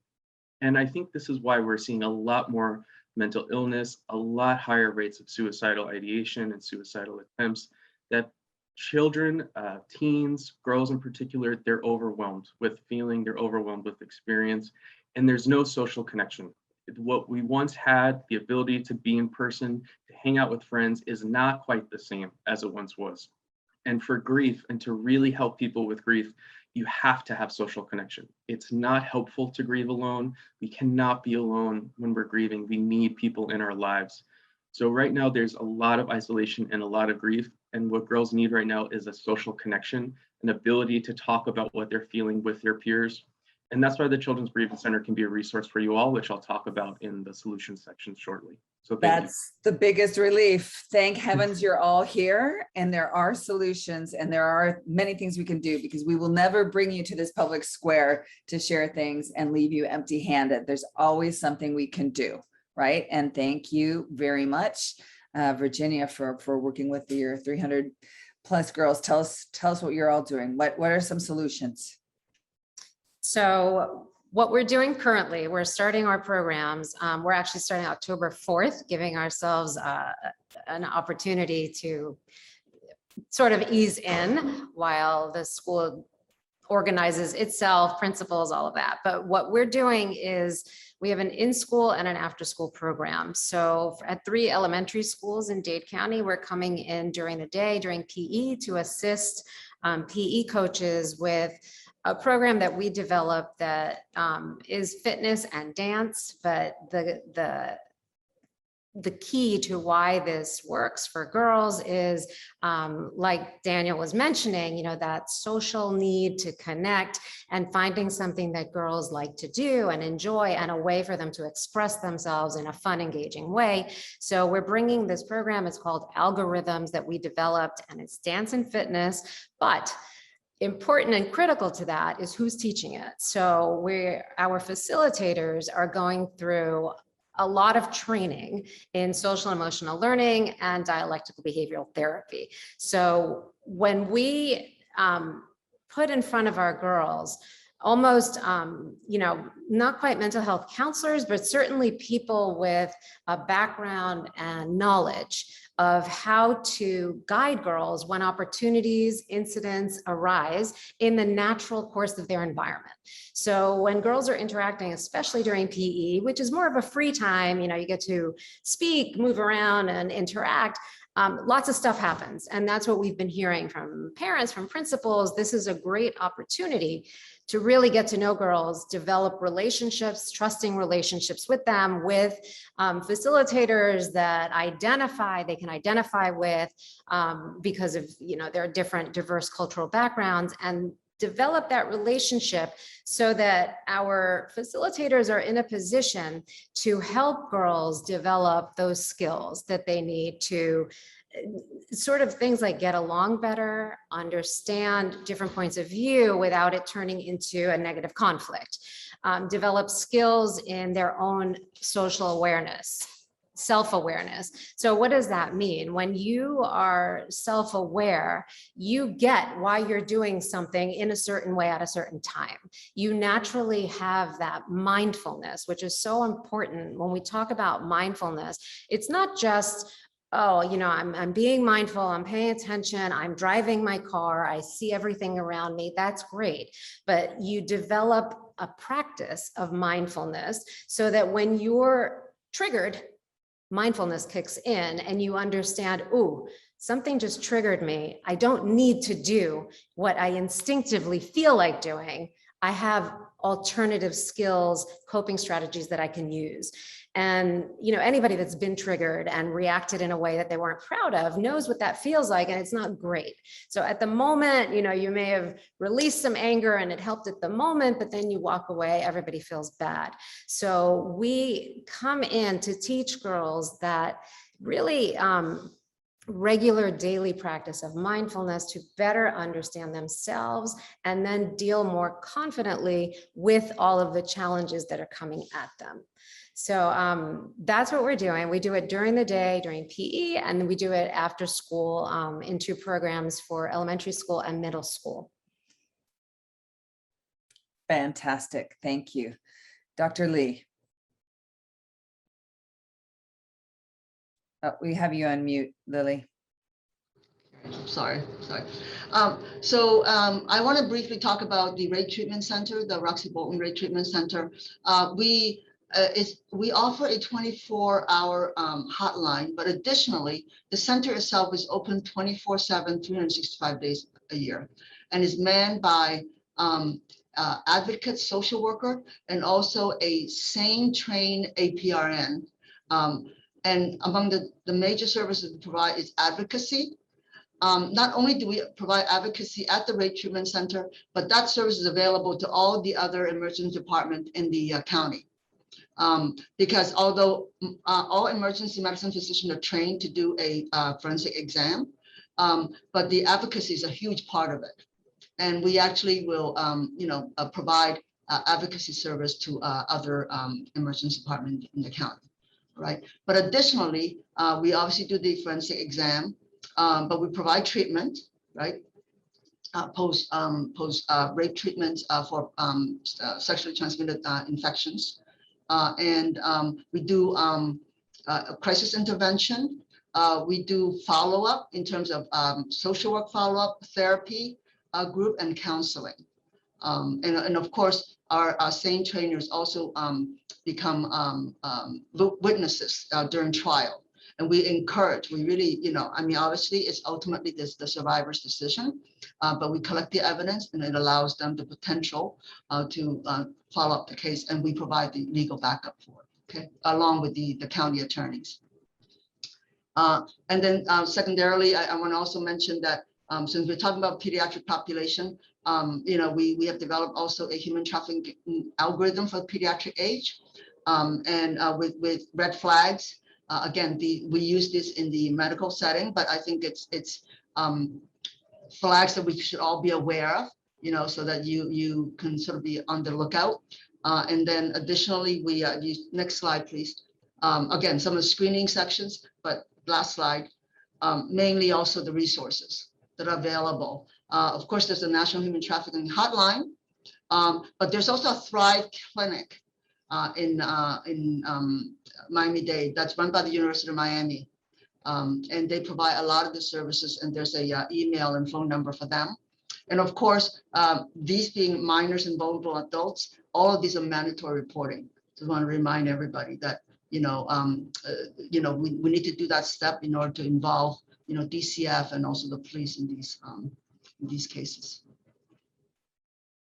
And I think this is why we're seeing a lot more mental illness, a lot higher rates of suicidal ideation and suicidal attempts, that children, teens, girls in particular, they're overwhelmed with feeling, they're overwhelmed with experience, and there's no social connection. What we once had, the ability to be in person, to hang out with friends, is not quite the same as it once was. And for grief, and to really help people with grief, you have to have social connection. It's not helpful to grieve alone. We cannot be alone when we're grieving. We need people in our lives. So right now there's a lot of isolation and a lot of grief. And what girls need right now is a social connection, an ability to talk about what they're feeling with their peers. And that's why the Children's Bereavement Center can be a resource for you all, which I'll talk about in the solutions section shortly. So that's the biggest relief. Thank heavens you're all here, and there are solutions, and there are many things we can do, because we will never bring you to this public square to share things and leave you empty-handed. There's always something we can do, right? And thank you very much, Virginia, for working with your 300 plus girls. Tell us what you're all doing. What are some solutions? So what we're doing currently, we're starting our programs. We're actually starting October 4th, giving ourselves an opportunity to sort of ease in while the school organizes itself, principals, all of that. But what we're doing is we have an in-school and an after-school program. So at 3 elementary schools in Dade County, we're coming in during the day, during PE, to assist PE coaches with a program that we developed that is fitness and dance, but the key to why this works for girls is, like Daniel was mentioning, you know, that social need to connect and finding something that girls like to do and enjoy and a way for them to express themselves in a fun, engaging way. So we're bringing this program, it's called Algorithms, that we developed, and it's dance and fitness, but important and critical to that is who's teaching it. So our facilitators are going through a lot of training in social and emotional learning and dialectical behavioral therapy. So when we put in front of our girls almost, you know, not quite mental health counselors, but certainly people with a background and knowledge of how to guide girls when opportunities, incidents arise in the natural course of their environment. So when girls are interacting, especially during PE, which is more of a free time, you know, you get to speak, move around and interact, lots of stuff happens. And that's what we've been hearing from parents, from principals. This is a great opportunity to really get to know girls, develop relationships, trusting relationships with them, with facilitators that they can identify with because of, you know, their different diverse cultural backgrounds, and develop that relationship so that our facilitators are in a position to help girls develop those skills that they need to sort of things like get along better, understand different points of view without it turning into a negative conflict, develop skills in their own social awareness, self-awareness. So what does that mean? When you are self-aware, you get why you're doing something in a certain way at a certain time. You naturally have that mindfulness, which is so important. When we talk about mindfulness, it's not just, oh, you know, I'm being mindful, I'm paying attention, I'm driving my car, I see everything around me. That's great. But you develop a practice of mindfulness so that when you're triggered, mindfulness kicks in and you understand, ooh, something just triggered me. I don't need to do what I instinctively feel like doing. I have alternative skills, coping strategies that I can use. And, you know, anybody that's been triggered and reacted in a way that they weren't proud of knows what that feels like, and it's not great. So at the moment, you know, you may have released some anger and it helped at the moment, but then you walk away, everybody feels bad. So we come in to teach girls that really regular daily practice of mindfulness to better understand themselves and then deal more confidently with all of the challenges that are coming at them. So that's what we're doing. We do it during the day, during PE, and we do it after school in 2 programs for elementary school and middle school. Fantastic. Thank you. Dr. Lee. Oh, we have you on mute, Lily. Sorry. I want to briefly talk about the Rape Treatment Center, the Roxy Bolton Rape Treatment Center. We offer a 24-hour hotline, but additionally, the center itself is open 24/7, 365 days a year, and is manned by advocate social worker and also a SANE trained APRN. And among the major services we provide is advocacy. Not only do we provide advocacy at the Rape Treatment Center, but that service is available to all the other emergency departments in the county. Because although all emergency medicine physicians are trained to do a forensic exam, but the advocacy is a huge part of it. And we actually will, provide advocacy service to other emergency departments in the county, right? But additionally, we obviously do the forensic exam, but we provide treatment, right? Post rape treatments for sexually transmitted infections. And we do crisis intervention. We do follow-up in terms of social work follow-up, therapy group, and counseling. And of course, our SANE trainers also become witnesses during trial. And we encourage, we really, I mean, obviously it's ultimately the survivor's decision, but we collect the evidence and it allows them the potential to follow up the case, and we provide the legal backup for it, okay, along with the county attorneys. And then secondarily, I want to also mention that since we're talking about pediatric population, we have developed also a human trafficking algorithm for pediatric age, and with red flags. Again, we use this in the medical setting, but I think it's flags that we should all be aware of, so that you can sort of be on the lookout. And then additionally, we use, next slide, please. Again, some of the screening sections, but last slide, mainly also the resources that are available. Of course, there's a National Human Trafficking Hotline, but there's also a Thrive Clinic in Miami-Dade that's run by the University of Miami. And they provide a lot of the services, and there's a email and phone number for them. And of course, these being minors and vulnerable adults, all of these are mandatory reporting. Just want to remind everybody that, we need to do that step in order to involve, DCF and also the police in these cases.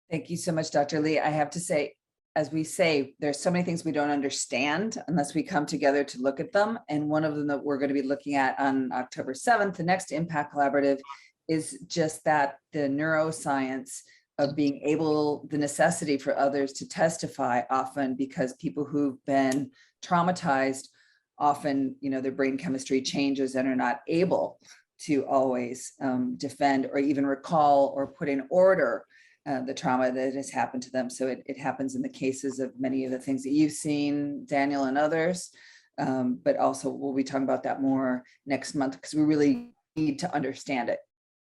Thank you so much, Dr. Lee. I have to say, as we say, there's so many things we don't understand unless we come together to look at them. And one of them that we're going to be looking at on October 7th, the next Impact Collaborative, is just that the neuroscience of being able, the necessity for others to testify often, because people who've been traumatized often, their brain chemistry changes and are not able to always defend or even recall or put in order the trauma that has happened to them. So it happens in the cases of many of the things that you've seen, Daniel, and others. But also we'll be talking about that more next month, because we really need to understand it,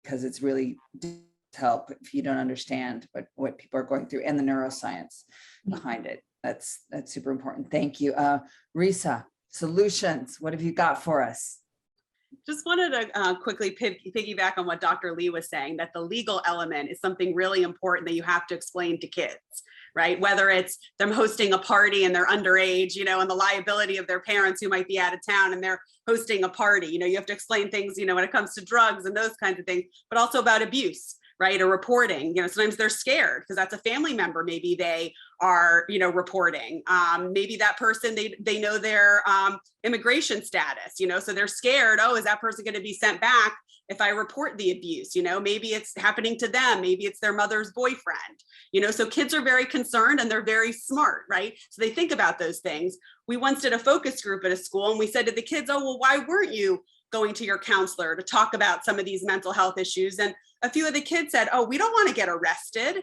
because it's really help if you don't understand what people are going through and the neuroscience behind it. That's super important. Thank you. Risa, solutions, what have you got for us? Just wanted to quickly piggyback on what Dr. Lee was saying, that the legal element is something really important that you have to explain to kids, right? Whether it's them hosting a party and they're underage, and the liability of their parents who might be out of town and they're hosting a party, you have to explain things, when it comes to drugs and those kinds of things, but also about abuse, right? Or reporting, sometimes they're scared because that's a family member. Maybe they are, reporting. Maybe that person, they know their immigration status, so they're scared. Oh, is that person going to be sent back if I report the abuse? Maybe it's happening to them. Maybe it's their mother's boyfriend, so kids are very concerned and they're very smart, right? So they think about those things. We once did a focus group at a school and we said to the kids, oh, well, why weren't you going to your counselor to talk about some of these mental health issues? And a few of the kids said, oh, we don't want to get arrested.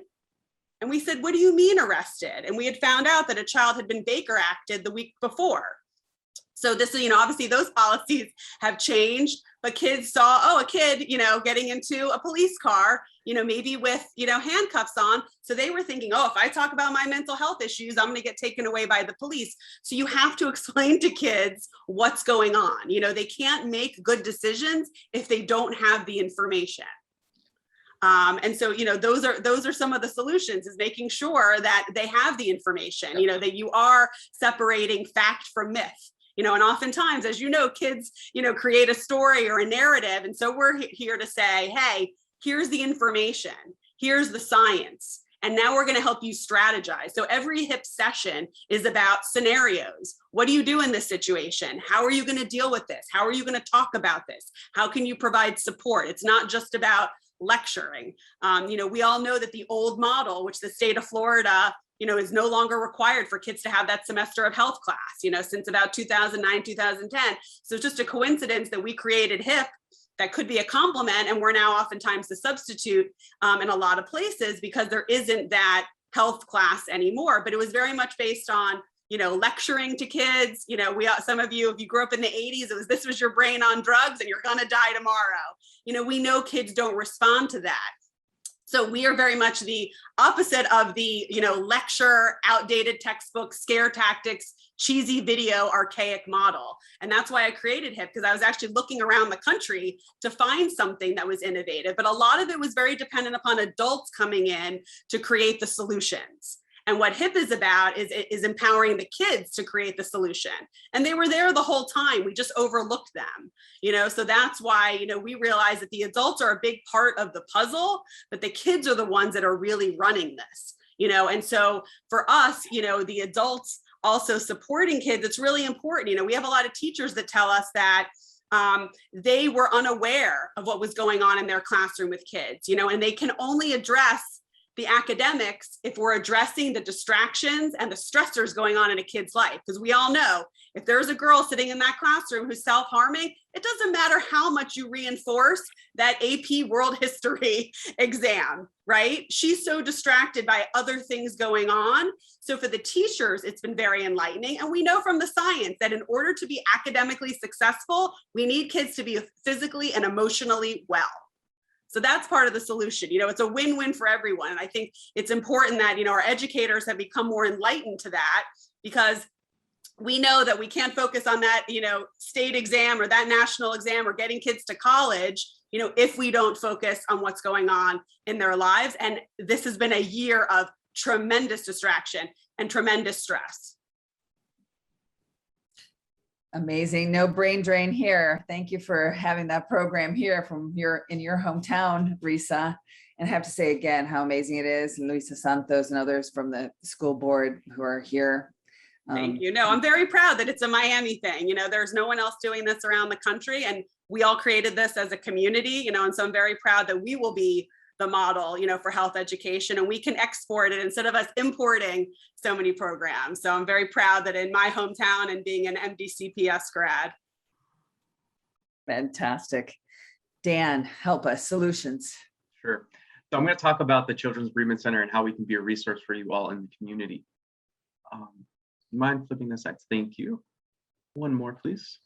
And we said, what do you mean arrested? And we had found out that a child had been Baker acted the week before. So this is, obviously those policies have changed, but kids saw, oh, a kid, getting into a police car, maybe with, handcuffs on. So they were thinking, oh, if I talk about my mental health issues, I'm going to get taken away by the police. So you have to explain to kids what's going on. They can't make good decisions if they don't have the information. And so, those are some of the solutions, is making sure that they have the information, that you are separating fact from myth. And oftentimes, as kids, create a story or a narrative. And so we're here to say, hey, here's the information, here's the science, and now we're going to help you strategize. So every HIP session is about scenarios. What do you do in this situation? How are you going to deal with this? How are you going to talk about this? How can you provide support? It's not just about lecturing. We all know that the old model, which the state of Florida, is no longer required for kids to have that semester of health class, since about 2009, 2010. So it's just a coincidence that we created HIP that could be a complement, and we're now oftentimes the substitute in a lot of places, because there isn't that health class anymore. But it was very much based on, lecturing to kids. Some of you, if you grew up in the 80s, this was your brain on drugs and you're gonna die tomorrow. We know kids don't respond to that. So we are very much the opposite of the, lecture, outdated textbook, scare tactics, cheesy video, archaic model. And that's why I created HIP, because I was actually looking around the country to find something that was innovative. But a lot of it was very dependent upon adults coming in to create the solutions. And what HIP is about is empowering the kids to create the solution. And they were there the whole time. We just overlooked them, so that's why, we realize that the adults are a big part of the puzzle, but the kids are the ones that are really running this, and so for us, the adults also supporting kids, it's really important. We have a lot of teachers that tell us that they were unaware of what was going on in their classroom with kids, and they can only address the academics if we're addressing the distractions and the stressors going on in a kid's life. Because we all know if there's a girl sitting in that classroom who's self-harming, it doesn't matter how much you reinforce that AP World History exam, right? She's so distracted by other things going on. So for the teachers, it's been very enlightening. And we know from the science that in order to be academically successful, we need kids to be physically and emotionally well. So that's part of the solution. It's a win-win for everyone. And I think it's important that, our educators have become more enlightened to that, because we know that we can't focus on that, state exam or that national exam or getting kids to college, if we don't focus on what's going on in their lives. And this has been a year of tremendous distraction and tremendous stress. Amazing. No brain drain here. Thank you for having that program here in your hometown, Risa. And I have to say again, how amazing it is. And Luisa Santos and others from the school board who are here. Thank you. No, I'm very proud that it's a Miami thing. There's no one else doing this around the country. And we all created this as a community, and so I'm very proud that we will be the model, for health education, and we can export it instead of us importing so many programs. So I'm very proud that in my hometown and being an MDCPS grad. Fantastic. Dan, help us, solutions. Sure. So I'm going to talk about the Children's Bereavement Center and how we can be a resource for you all in the community. Mind flipping the slides? Thank you. One more, please.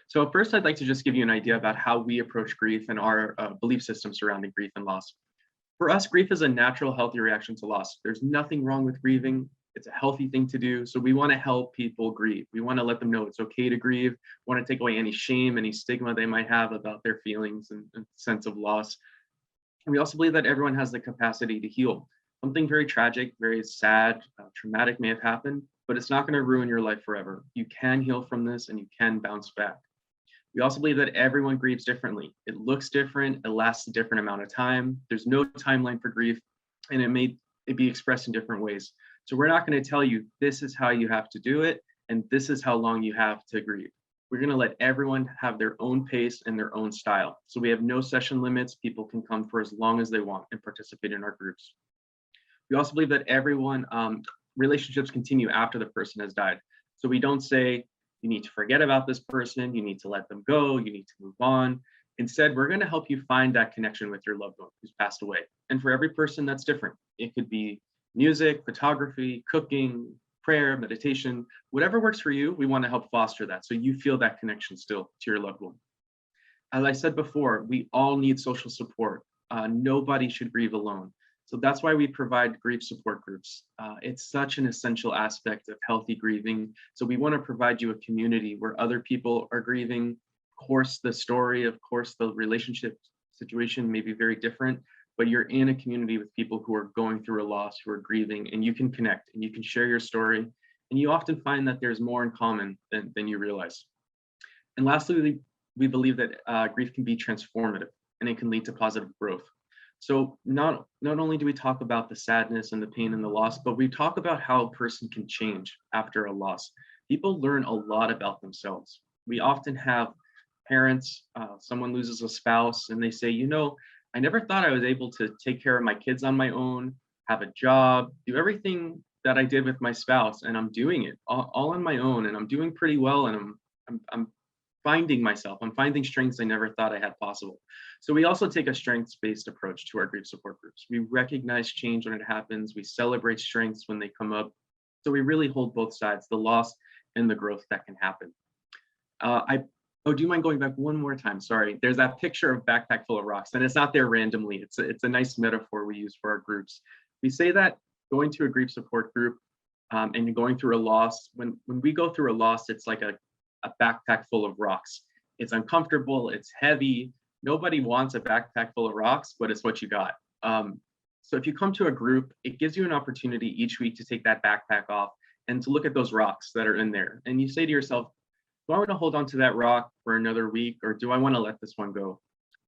So first, I'd like to just give you an idea about how we approach grief and our belief system surrounding grief and loss. For us, grief is a natural, healthy reaction to loss. There's nothing wrong with grieving. It's a healthy thing to do. So we want to help people grieve. We want to let them know it's okay to grieve. We want to take away any shame, any stigma they might have about their feelings and sense of loss. And we also believe that everyone has the capacity to heal. Something very tragic, very sad, traumatic may have happened, but it's not going to ruin your life forever. You can heal from this and you can bounce back. We also believe that everyone grieves differently. It looks different, it lasts a different amount of time. There's no timeline for grief, and it may be expressed in different ways. So we're not going to tell you this is how you have to do it, and this is how long you have to grieve. We're going to let everyone have their own pace and their own style. So we have no session limits. People can come for as long as they want and participate in our groups. We also believe that everyone, relationships continue after the person has died. So we don't say, you need to forget about this person, you need to let them go, you need to move on. Instead, we're going to help you find that connection with your loved one who's passed away. And for every person, that's different. It could be music, photography, cooking, prayer, meditation, whatever works for you, we want to help foster that so you feel that connection still to your loved one. As I said before, we all need social support. Nobody should grieve alone. So that's why we provide grief support groups. It's such an essential aspect of healthy grieving. So we want to provide you a community where other people are grieving. Of course, the story, of course, the relationship situation may be very different, but you're in a community with people who are going through a loss, who are grieving, and you can connect and you can share your story. And you often find that there's more in common than you realize. And lastly, we believe that grief can be transformative and it can lead to positive growth. So not only do we talk about the sadness and the pain and the loss, but we talk about how a person can change after a loss. People learn a lot about themselves. We often have parents, someone loses a spouse and they say, I never thought I was able to take care of my kids on my own, have a job, do everything that I did with my spouse, and I'm doing it all on my own, and I'm doing pretty well, and I'm finding myself. I'm finding strengths I never thought I had possible. So we also take a strengths-based approach to our grief support groups. We recognize change when it happens. We celebrate strengths when they come up. So we really hold both sides, the loss and the growth that can happen. Do you mind going back one more time? Sorry, there's that picture of backpack full of rocks, and it's not there randomly. It's a nice metaphor we use for our groups. We say that going to a grief support group and going through a loss, when we go through a loss, it's like a backpack full of rocks. It's uncomfortable, it's heavy. Nobody wants a backpack full of rocks, but it's what you got. So if you come to a group, it gives you an opportunity each week to take that backpack off and to look at those rocks that are in there. And you say to yourself, do I want to hold on to that rock for another week, or do I want to let this one go?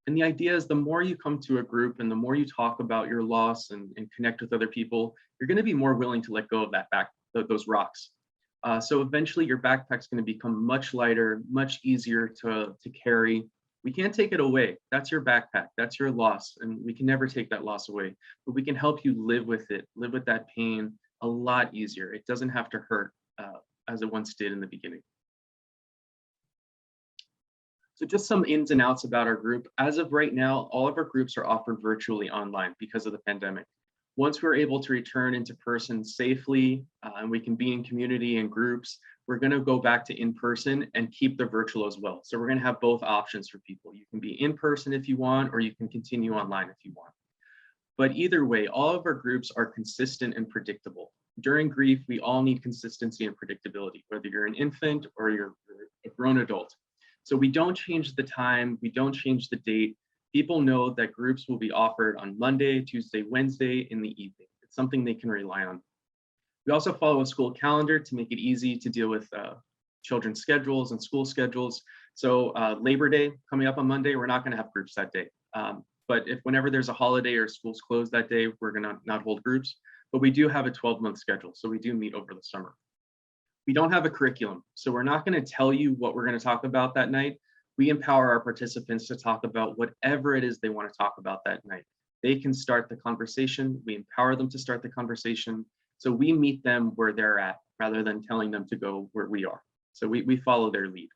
And the idea is the more you come to a group and the more you talk about your loss and connect with other people, you're going to be more willing to let go of those rocks. So eventually your backpack's going to become much lighter, much easier to carry. We can't take it away. That's your backpack. That's your loss. And we can never take that loss away. But we can help you live with it, live with that pain a lot easier. It doesn't have to hurt as it once did in the beginning. So just some ins and outs about our group. As of right now, all of our groups are offered virtually online because of the pandemic. Once we're able to return into person safely and we can be in community and groups, we're going to go back to in-person and keep the virtual as well. So we're going to have both options for people. You can be in person if you want, or you can continue online if you want. But either way, all of our groups are consistent and predictable. During grief, we all need consistency and predictability, whether you're an infant or you're a grown adult. So we don't change the time, we don't change the date. People know that groups will be offered on Monday, Tuesday, Wednesday in the evening. It's something they can rely on. We also follow a school calendar to make it easy to deal with children's schedules and school schedules. So Labor Day coming up on Monday, we're not gonna have groups that day. But if whenever there's a holiday or school's closed that day, we're gonna not hold groups, but we do have a 12-month schedule. So we do meet over the summer. We don't have a curriculum, so we're not going to tell you what we're going to talk about that night. We empower our participants to talk about whatever it is they want to talk about that night. They can start the conversation. We empower them to start the conversation. So we meet them where they're at rather than telling them to go where we are. So we follow their lead.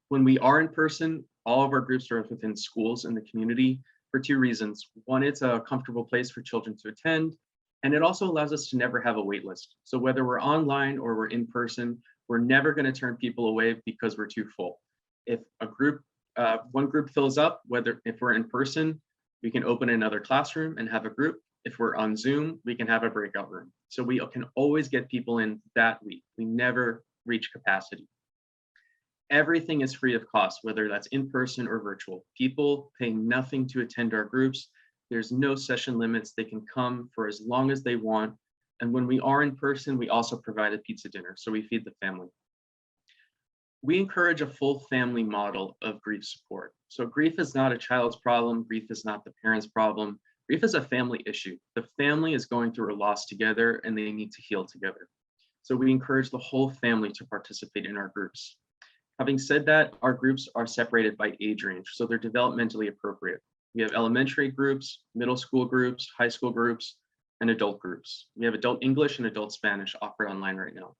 When we are in person, all of our groups are within schools in the community for two reasons. One, it's a comfortable place for children to attend. And it also allows us to never have a wait list. So whether we're online or we're in person, we're never going to turn people away because we're too full. If a group, one group fills up, if we're in person, we can open another classroom and have a group. If we're on Zoom, we can have a breakout room. So we can always get people in that week. We never reach capacity. Everything is free of cost, whether that's in person or virtual. People pay nothing to attend our groups. There's no session limits. They can come for as long as they want. And when we are in person, we also provide a pizza dinner, so we feed the family. We encourage a full family model of grief support. So grief is not a child's problem. Grief is not the parent's problem. Grief is a family issue. The family is going through a loss together and they need to heal together. So we encourage the whole family to participate in our groups. Having said that, our groups are separated by age range, so they're developmentally appropriate. We have elementary groups, middle school groups, high school groups, and adult groups. We have adult English and adult Spanish offered online right now.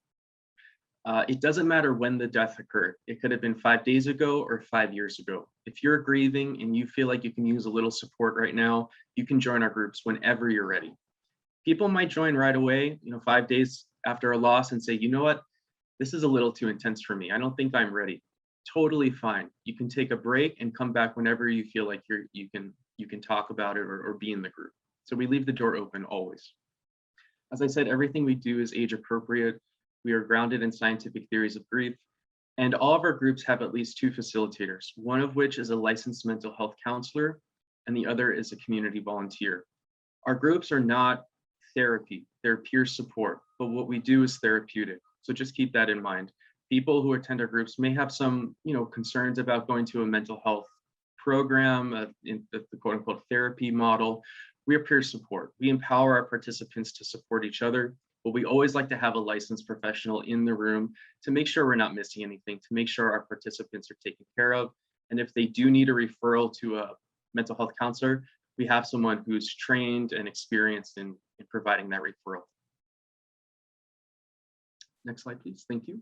It doesn't matter when the death occurred. It could have been 5 days ago or 5 years ago. If you're grieving and you feel like you can use a little support right now, you can join our groups whenever you're ready. People might join right away, 5 days after a loss and say, you know what, this is a little too intense for me. I don't think I'm ready. Totally fine. You can take a break and come back whenever you feel like you can talk about it or be in the group. So we leave the door open always. As I said, everything we do is age appropriate. We are grounded in scientific theories of grief, and all of our groups have at least 2 facilitators, one of which is a licensed mental health counselor, and the other is a community volunteer. Our groups are not therapy, they're peer support, but what we do is therapeutic. So just keep that in mind. People who attend our groups may have some, concerns about going to a mental health program, in the quote unquote therapy model. We are peer support. We empower our participants to support each other, but we always like to have a licensed professional in the room to make sure we're not missing anything, to make sure our participants are taken care of. And if they do need a referral to a mental health counselor, we have someone who's trained and experienced in providing that referral. Next slide, please. Thank you.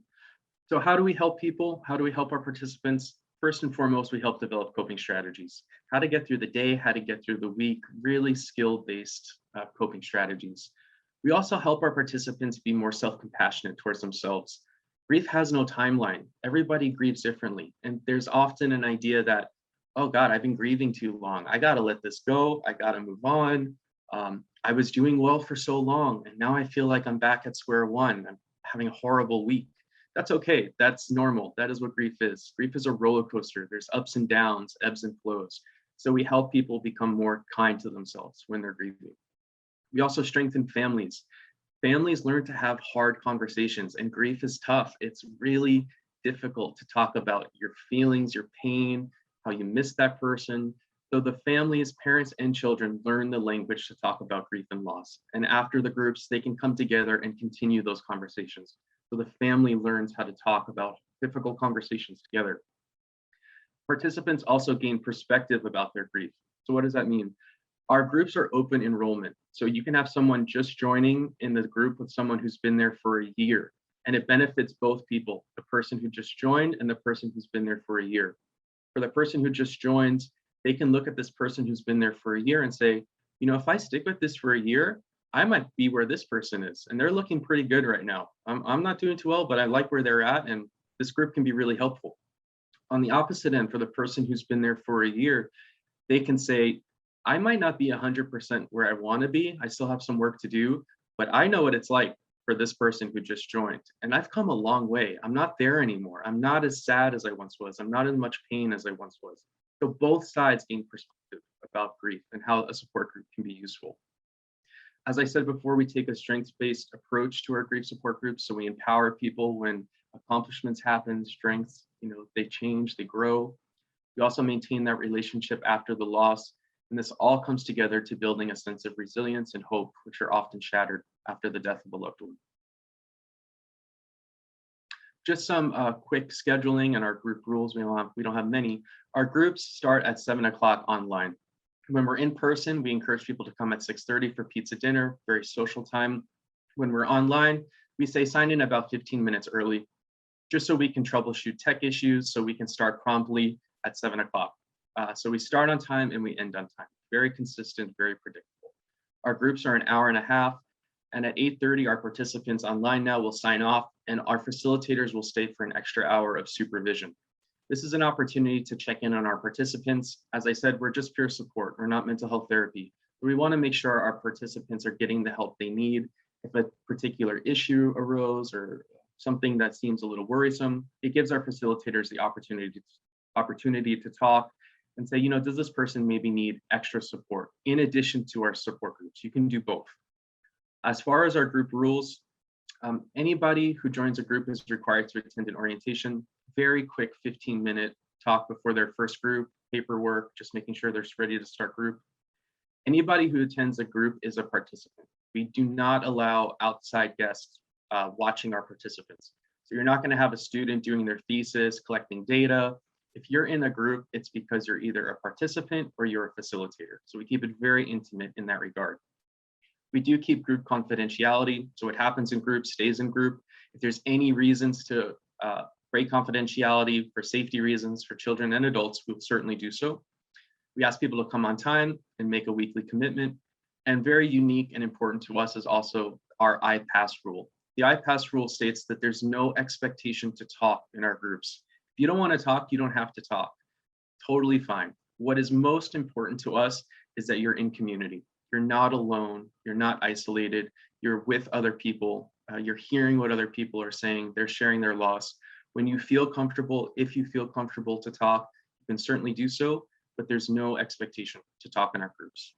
So how do we help people? How do we help our participants? First and foremost, we help develop coping strategies. How to get through the day, how to get through the week, really skill-based coping strategies. We also help our participants be more self-compassionate towards themselves. Grief has no timeline. Everybody grieves differently. And there's often an idea that, oh God, I've been grieving too long. I gotta let this go. I gotta move on. I was doing well for so long, and now I feel like I'm back at square one. I'm having a horrible week. That's okay. That's normal. That is what grief is. Grief is a roller coaster. There's ups and downs, ebbs and flows. So we help people become more kind to themselves when they're grieving. We also strengthen families. Families learn to have hard conversations, and grief is tough. It's really difficult to talk about your feelings, your pain, how you miss that person. So the families, parents, and children learn the language to talk about grief and loss. And after the groups, they can come together and continue those conversations. So the family learns how to talk about difficult conversations together. Participants also gain perspective about their grief. So what does that mean? Our groups are open enrollment. So you can have someone just joining in the group with someone who's been there for a year, and it benefits both people, the person who just joined and the person who's been there for a year. For the person who just joins, they can look at this person who's been there for a year and say, you know, if I stick with this for a year, I might be where this person is, and they're looking pretty good right now. I'm not doing too well, but I like where they're at, and this group can be really helpful. On the opposite end, for the person who's been there for a year, they can say, I might not be 100% where I want to be. I still have some work to do, but I know what it's like for this person who just joined. And I've come a long way. I'm not there anymore. I'm not as sad as I once was. I'm not in much pain as I once was. So both sides gain perspective about grief and how a support group can be useful. As I said before, we take a strengths-based approach to our grief support groups. So we empower people when accomplishments happen, strengths, they change, they grow. We also maintain that relationship after the loss. And this all comes together to building a sense of resilience and hope, which are often shattered after the death of a loved one. Just some quick scheduling and our group rules. We don't have many. Our groups start at 7 o'clock online. When we're in person, we encourage people to come at 6:30 for pizza dinner, very social time. When we're online, we say sign in about 15 minutes early, just so we can troubleshoot tech issues, so we can start promptly at 7 o'clock. So we start on time and we end on time. Very consistent, very predictable. Our groups are an hour and a half, and at 8:30, our participants online now will sign off, and our facilitators will stay for an extra hour of supervision. This is an opportunity to check in on our participants. As I said, we're just peer support. We're not mental health therapy. We want to make sure our participants are getting the help they need. If a particular issue arose or something that seems a little worrisome, it gives our facilitators the opportunity to talk and say, does this person maybe need extra support in addition to our support groups? You can do both. As far as our group rules, anybody who joins a group is required to attend an orientation, very quick 15-minute talk before their first group, paperwork, just making sure they're ready to start group. Anybody who attends a group is a participant. We do not allow outside guests watching our participants. So you're not going to have a student doing their thesis, collecting data. If you're in a group, it's because you're either a participant or you're a facilitator. So we keep it very intimate in that regard. We do keep group confidentiality. So what happens in group stays in group. If there's any reasons to break confidentiality for safety reasons for children and adults, we'll certainly do so. We ask people to come on time and make a weekly commitment. And very unique and important to us is also our Ipass Rule. The Ipass Rule states that there's no expectation to talk in our groups. If you don't want to talk, you don't have to talk. Totally fine. What is most important to us is that you're in community. You're not alone. You're not isolated. You're with other people. You're hearing what other people are saying. They're sharing their loss. When you feel comfortable, if you feel comfortable to talk, you can certainly do so, but there's no expectation to talk in our groups.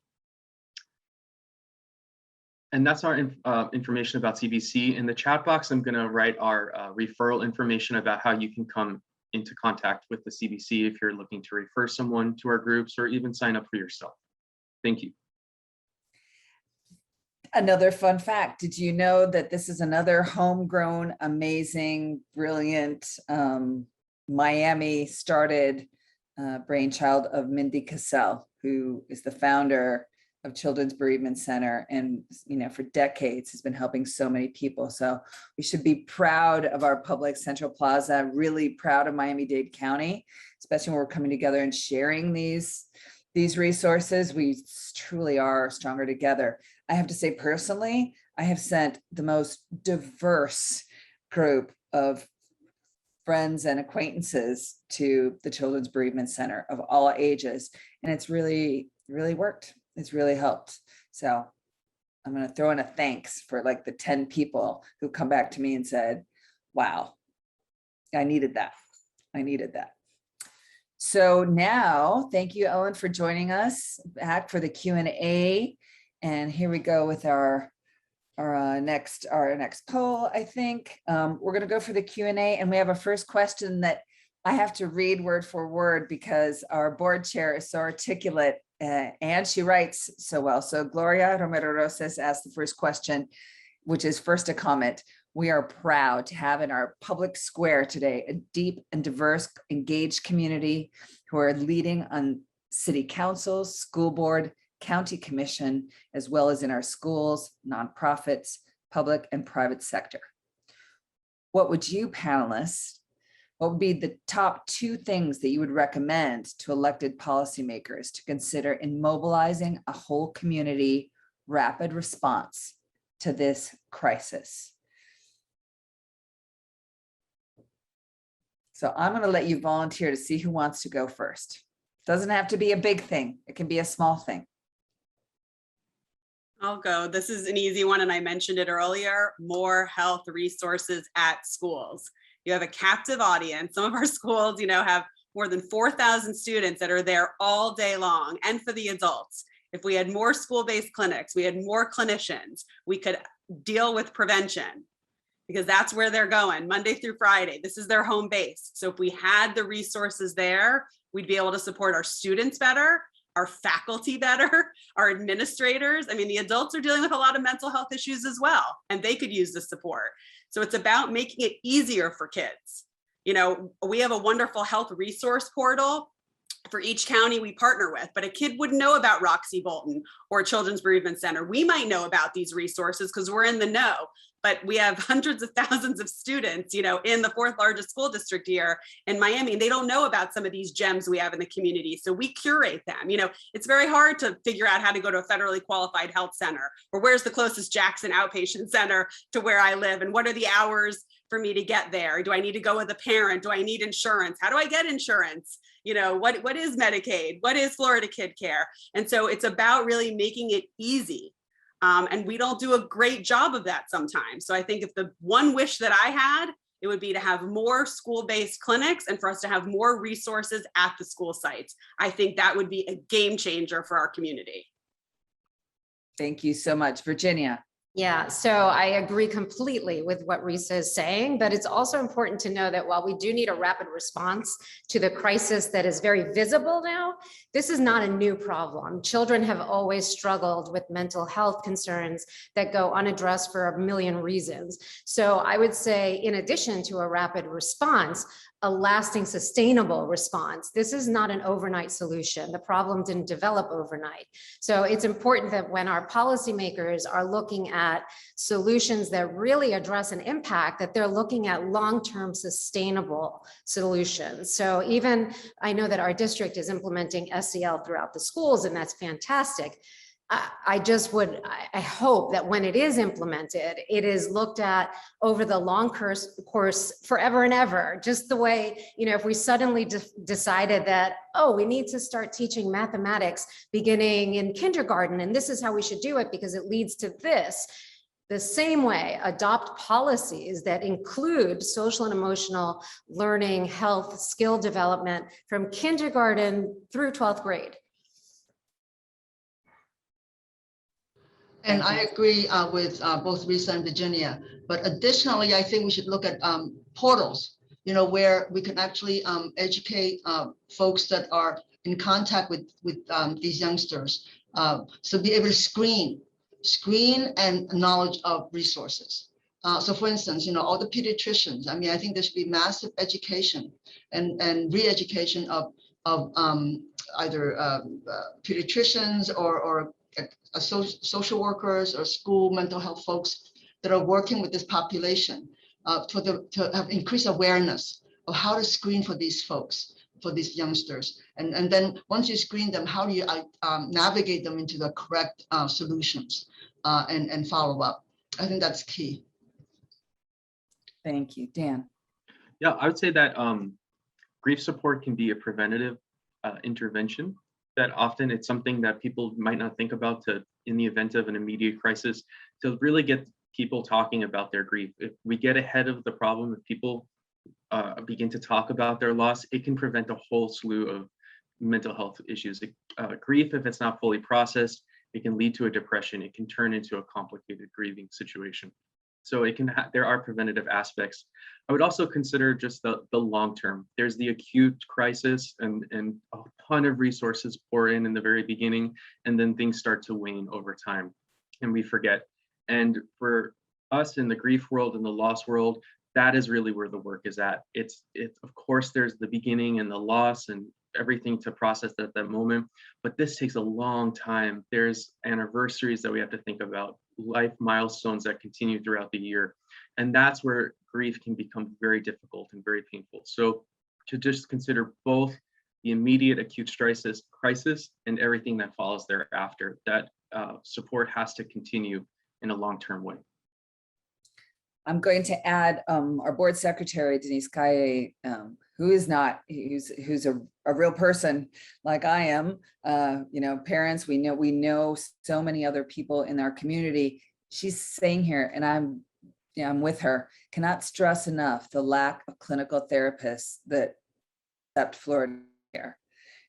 And that's our information about CBC. In the chat box, I'm going to write our referral information about how you can come into contact with the CBC if you're looking to refer someone to our groups or even sign up for yourself. Thank you. Another fun fact, did you know that this is another homegrown, amazing, brilliant, Miami started brainchild of Mindy Cassell, who is the founder of Children's Bereavement Center, and for decades has been helping so many people. So we should be proud of our public Central Plaza, really proud of Miami-Dade County, especially when we're coming together and sharing these resources. We truly are stronger together. I have to say personally, I have sent the most diverse group of friends and acquaintances to the Children's Bereavement Center of all ages, and it's really, really worked. It's really helped. So I'm going to throw in a thanks for like the 10 people who come back to me and said, wow, I needed that. I needed that. So now, thank you, Ellen, for joining us back for the Q&A. And here we go with our next poll, I think. We're going to go for the Q&A, and we have a first question that I have to read word for word because our board chair is so articulate and she writes so well. So Gloria Romero Rosas asked the first question, which is first a comment. We are proud to have in our public square today a deep and diverse, engaged community who are leading on city councils, school board, county commission, as well as in our schools, nonprofits, public and private sector. What would you panelists, what would be the top 2 things that you would recommend to elected policymakers to consider in mobilizing a whole community rapid response to this crisis? So I'm going to let you volunteer to see who wants to go first. Doesn't have to be a big thing. It can be a small thing. I'll go. This is an easy one, and I mentioned it earlier. More health resources at schools. You have a captive audience. Some of our schools, have more than 4,000 students that are there all day long. And for the adults, if we had more school-based clinics, we had more clinicians, we could deal with prevention, because that's where they're going Monday through Friday. This is their home base. So if we had the resources there, we'd be able to support our students better, our faculty better, our administrators. I mean, the adults are dealing with a lot of mental health issues as well, and they could use the support. So it's about making it easier for kids. We have a wonderful health resource portal for each county we partner with, but a kid wouldn't know about Roxy Bolton or Children's Bereavement Center. We might know about these resources because we're in the know, but we have hundreds of thousands of students, in the 4th largest school district here in Miami, and they don't know about some of these gems we have in the community. So we curate them. It's very hard to figure out how to go to a federally qualified health center, or where's the closest Jackson outpatient center to where I live, and what are the hours for me to get there? Do I need to go with a parent? Do I need insurance? How do I get insurance? What is Medicaid? What is Florida Kid Care? And so it's about really making it easy. And we don't do a great job of that sometimes. So I think if the one wish that I had, it would be to have more school-based clinics and for us to have more resources at the school sites. I think that would be a game changer for our community. Thank you so much. Virginia. Yeah, so I agree completely with what Risa is saying, but it's also important to know that while we do need a rapid response to the crisis that is very visible now, this is not a new problem. Children have always struggled with mental health concerns that go unaddressed for a million reasons. So I would say, in addition to a rapid response, a lasting, sustainable response. This is not an overnight solution. The problem didn't develop overnight. So it's important that when our policymakers are looking at solutions that really address an impact, that they're looking at long-term sustainable solutions. So even, I know that our district is implementing SEL throughout the schools, and that's fantastic. I hope that when it is implemented, it is looked at over the long course forever and ever. Just the way, if we suddenly decided that, oh, we need to start teaching mathematics beginning in kindergarten, and this is how we should do it because it leads to this. The same way, adopt policies that include social and emotional learning, health, skill development from kindergarten through 12th grade. And I agree with both Risa and Virginia. But additionally, I think we should look at portals, where we can actually educate folks that are in contact with these youngsters. So be able to screen and knowledge of resources. So for instance, all the pediatricians, I think there should be massive education and re-education of either pediatricians or social workers or school mental health folks that are working with this population to have increased awareness of how to screen for these folks, for these youngsters. And then once you screen them, how do you navigate them into the correct solutions and follow up? I think that's key. Thank you. Dan. Yeah, I would say that grief support can be a preventative intervention. That often it's something that people might not think about in the event of an immediate crisis, to really get people talking about their grief. If we get ahead of the problem, if people begin to talk about their loss, it can prevent a whole slew of mental health issues. Grief, if it's not fully processed, it can lead to a depression, it can turn into a complicated grieving situation. So it can there are preventative aspects. I would also consider just the long term. There's the acute crisis and a ton of resources pour in the very beginning, and then things start to wane over time and we forget. And for us in the grief world and the loss world, that is really where the work is at. It's of course there's the beginning and the loss and everything to process at that moment, but this takes a long time. There's anniversaries that we have to think about, life milestones that continue throughout the year, and that's where grief can become very difficult and very painful. So to just consider both the immediate acute crisis and everything that follows thereafter, that support has to continue in a long-term way. I'm going to add our board secretary, Denise Kaye, who's a real person like I am. Parents, we know so many other people in our community. She's saying here, and I'm with her, cannot stress enough the lack of clinical therapists that accept Florida care.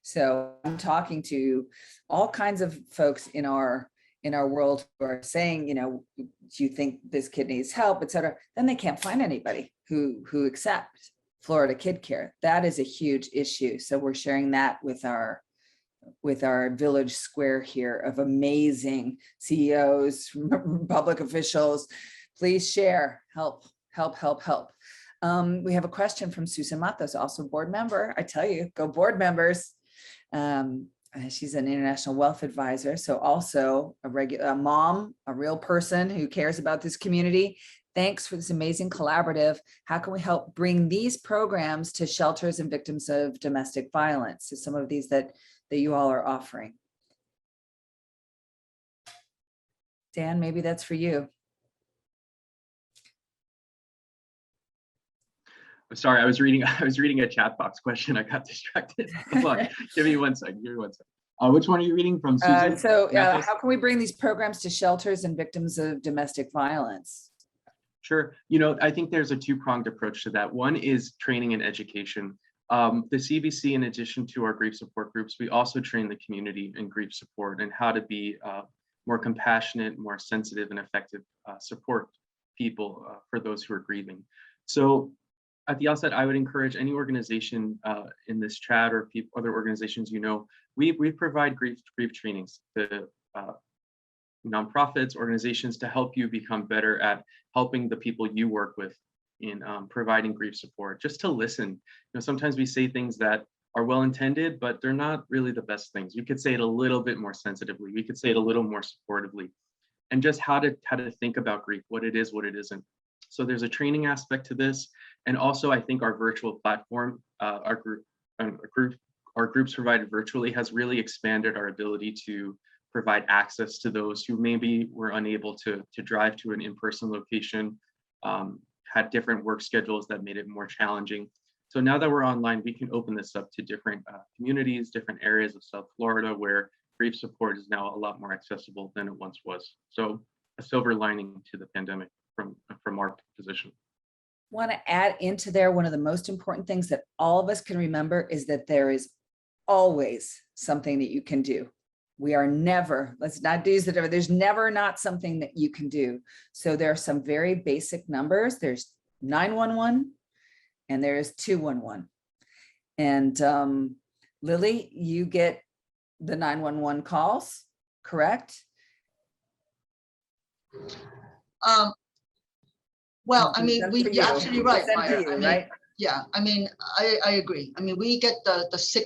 So I'm talking to all kinds of folks in our world who are saying, do you think this kid needs help, et cetera? Then they can't find anybody who accept Florida kid care. That is a huge issue. So we're sharing that with our village square here of amazing CEOs, public officials. Please share, help. We have a question from Susan Matos, also board member. I tell you, go board members. She's an international wealth advisor, so also a mom, a real person who cares about this community. Thanks for this amazing collaborative. How can we help bring these programs to shelters and victims of domestic violence? So some of these that you all are offering. Dan, maybe that's for you. Sorry, I was reading a chat box question. I got distracted. Hold on. Give me one second. Which one are you reading from, Susan? How can we bring these programs to shelters and victims of domestic violence? Sure. I think there's a two-pronged approach to that. One is training and education. The CBC, in addition to our grief support groups, we also train the community in grief support and how to be more compassionate, more sensitive, and effective support people for those who are grieving. So at the outset, I would encourage any organization in this chat or other organizations, we provide grief trainings to nonprofits, organizations to help you become better at helping the people you work with in providing grief support, just to listen. Sometimes we say things that are well-intended, but they're not really the best things. We could say it a little bit more sensitively. We could say it a little more supportively, and just how to think about grief, what it is, what it isn't. So there's a training aspect to this. And also I think our virtual platform, our groups provided virtually has really expanded our ability to provide access to those who maybe were unable to drive to an in-person location, had different work schedules that made it more challenging. So now that we're online, we can open this up to different communities, different areas of South Florida where grief support is now a lot more accessible than it once was. So a silver lining to the pandemic from our position. Want to add into there, one of the most important things that all of us can remember is that there is always something that you can do. We are never, let's not do that. There's never not something that you can do. So there are some very basic numbers. There's 911 and there's 211. And Lily, you get the 911 calls, correct? Well, I mean, you're absolutely right, Maya. Right? Yeah, I mean, I agree. I mean, we get the sick,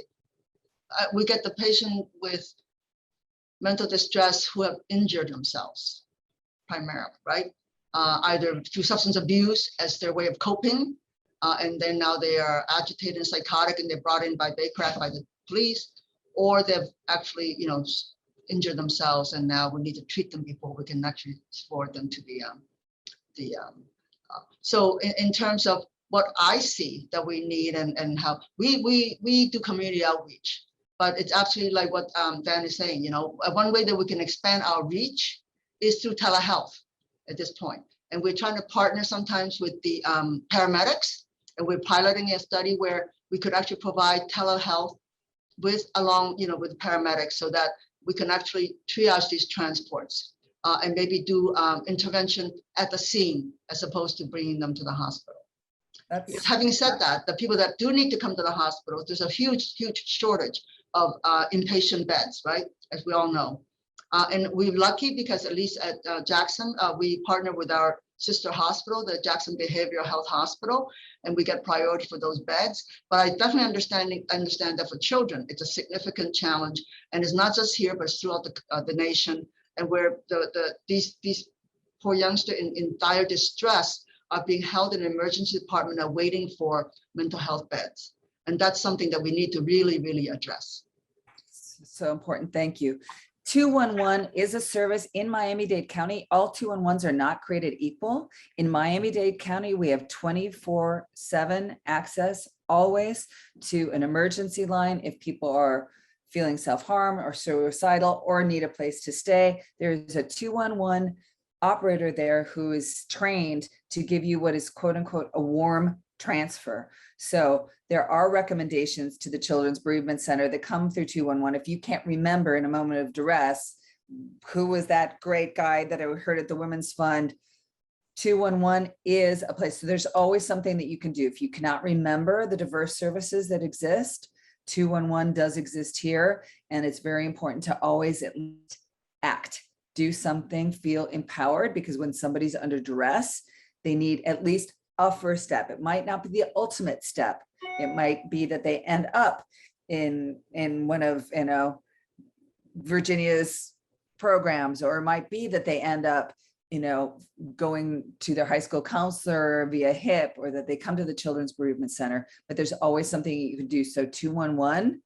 we get the patient with mental distress who have injured themselves primarily, right? Either through substance abuse as their way of coping, and then now they are agitated and psychotic and they're brought in by Baycraft, by the police, or they've actually, injured themselves and now we need to treat them before we can actually forward them to so in terms of what I see that we need and how we do community outreach, but it's absolutely like what Dan is saying, one way that we can expand our reach is through telehealth at this point. And we're trying to partner sometimes with the paramedics, and we're piloting a study where we could actually provide telehealth with the paramedics so that we can actually triage these transports and maybe do intervention at the scene as opposed to bringing them to the hospital. Because having said that, the people that do need to come to the hospital, there's a huge shortage of inpatient beds, right? As we all know. And we're lucky because at least at Jackson, we partner with our sister hospital, the Jackson Behavioral Health Hospital, and we get priority for those beds. But I definitely understand that for children, it's a significant challenge, and it's not just here, but it's throughout the nation, and where these poor youngsters in dire distress are being held in an emergency department and waiting for mental health beds. And that's something that we need to really address. So important, thank you. 211 is a service in Miami-Dade County. All 211s are not created equal. In Miami-Dade County, we have 24/7 access always to an emergency line if people are feeling self-harm or suicidal or need a place to stay. There's a 211 operator there who is trained to give you what is quote unquote a warm transfer. So there are recommendations to the Children's Bereavement Center that come through 211. If you can't remember in a moment of duress, who was that great guy that I heard at the Women's Fund? 211 is a place. So there's always something that you can do. If you cannot remember the diverse services that exist, 211 does exist here. And it's very important to always at least act, do something, feel empowered, because when somebody's under duress, they need at least a first step. It might not be the ultimate step. It might be that they end up in one of, Virginia's programs, or it might be that they end up, going to their high school counselor via HIP, or that they come to the Children's Bereavement Center, but there's always something you can do. So 211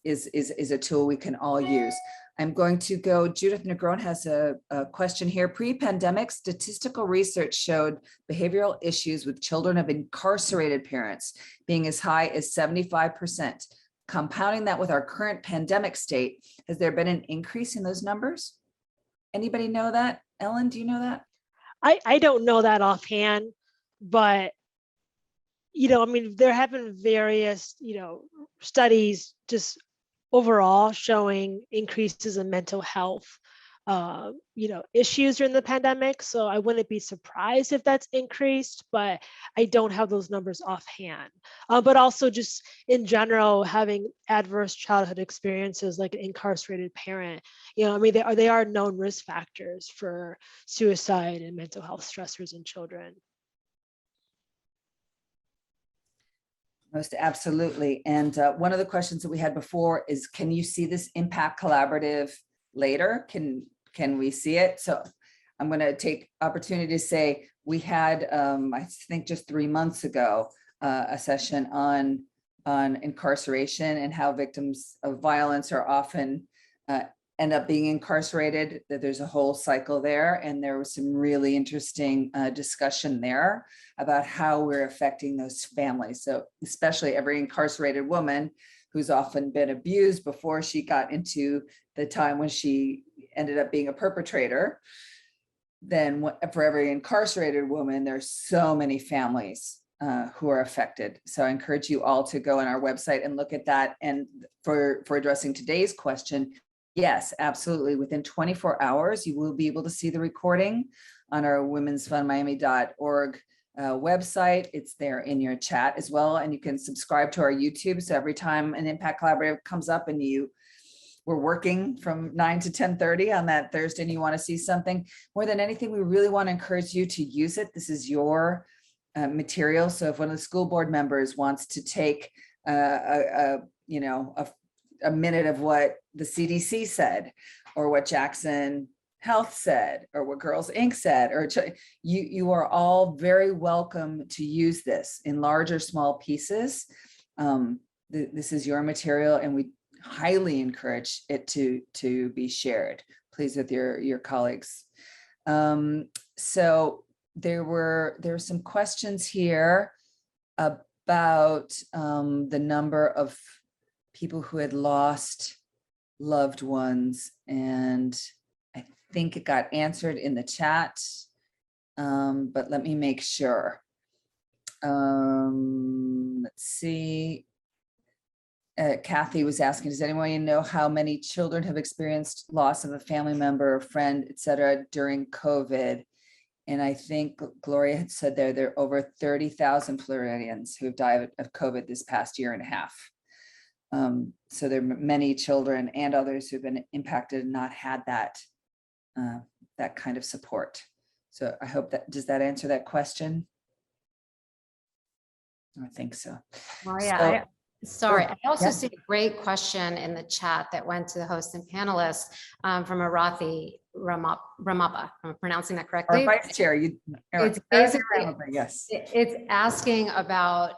is a tool we can all use. I'm going to go, Judith Negron has a question here. Pre-pandemic, statistical research showed behavioral issues with children of incarcerated parents being as high as 75%. Compounding that with our current pandemic state, has there been an increase in those numbers? Anybody know that? Ellen, do you know that? I don't know that offhand, but, there have been various, studies just overall showing increases in mental health, issues during the pandemic. So I wouldn't be surprised if that's increased, but I don't have those numbers offhand. But also just in general, having adverse childhood experiences like an incarcerated parent, they are known risk factors for suicide and mental health stressors in children. Most absolutely. And one of the questions that we had before is, can you see this Impact Collaborative later? Can we see it? So I'm going to take opportunity to say we had, I think just 3 months ago, a session on incarceration and how victims of violence are often end up being incarcerated, that there's a whole cycle there. And there was some really interesting discussion there about how we're affecting those families. So especially every incarcerated woman who's often been abused before she got into the time when she ended up being a perpetrator. Then for every incarcerated woman, there's so many families who are affected. So I encourage you all to go on our website and look at that. And for addressing today's question, yes, absolutely. Within 24 hours, you will be able to see the recording on our womensfundmiami.org website. It's there in your chat as well. And you can subscribe to our YouTube. So every time an Impact Collaborative comes up and we're working from 9 to 10:30 on that Thursday and you want to see something, more than anything, we really want to encourage you to use it. This is your material. So if one of the school board members wants to take a minute of what the CDC said, or what Jackson Health said, or what Girls Inc. said, or you are all very welcome to use this in large or small pieces. This is your material, and we highly encourage it to be shared, please, with your colleagues. So there were some questions here about the number of people who had lost loved ones, and I think it got answered in the chat, but let me make sure. Let's see. Kathy was asking, does anyone know how many children have experienced loss of a family member, or friend, et cetera, during COVID? And I think Gloria had said there are over 30,000 Floridians who've died of COVID this past year and a half. So there are many children and others who've been impacted and not had that, that kind of support. So I hope that, does that answer that question? I think so. Maria, sorry, I also yeah. see a great question in the chat that went to the host and panelists from Arathi Ramappa. I'm pronouncing that correctly. Our vice chair, It's basically, yes. It's asking about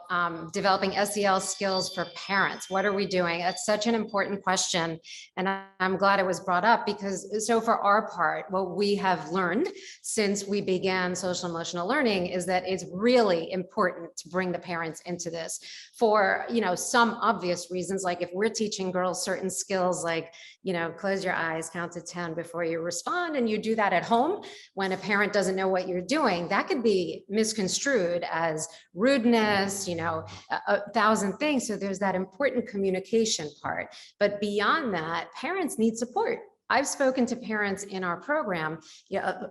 developing SEL skills for parents. What are we doing? That's such an important question. And I'm glad it was brought up, because so for our part, what we have learned since we began social emotional learning is that it's really important to bring the parents into this for, you know, some obvious reasons. Like if we're teaching girls certain skills, like, you know, close your eyes, count to 10 before you respond, and you do that at home, when a parent doesn't know what you're doing, that could be misconstrued as rudeness, you know, a thousand things. So there's that important communication part. But beyond that, parents need support. I've spoken to parents in our program,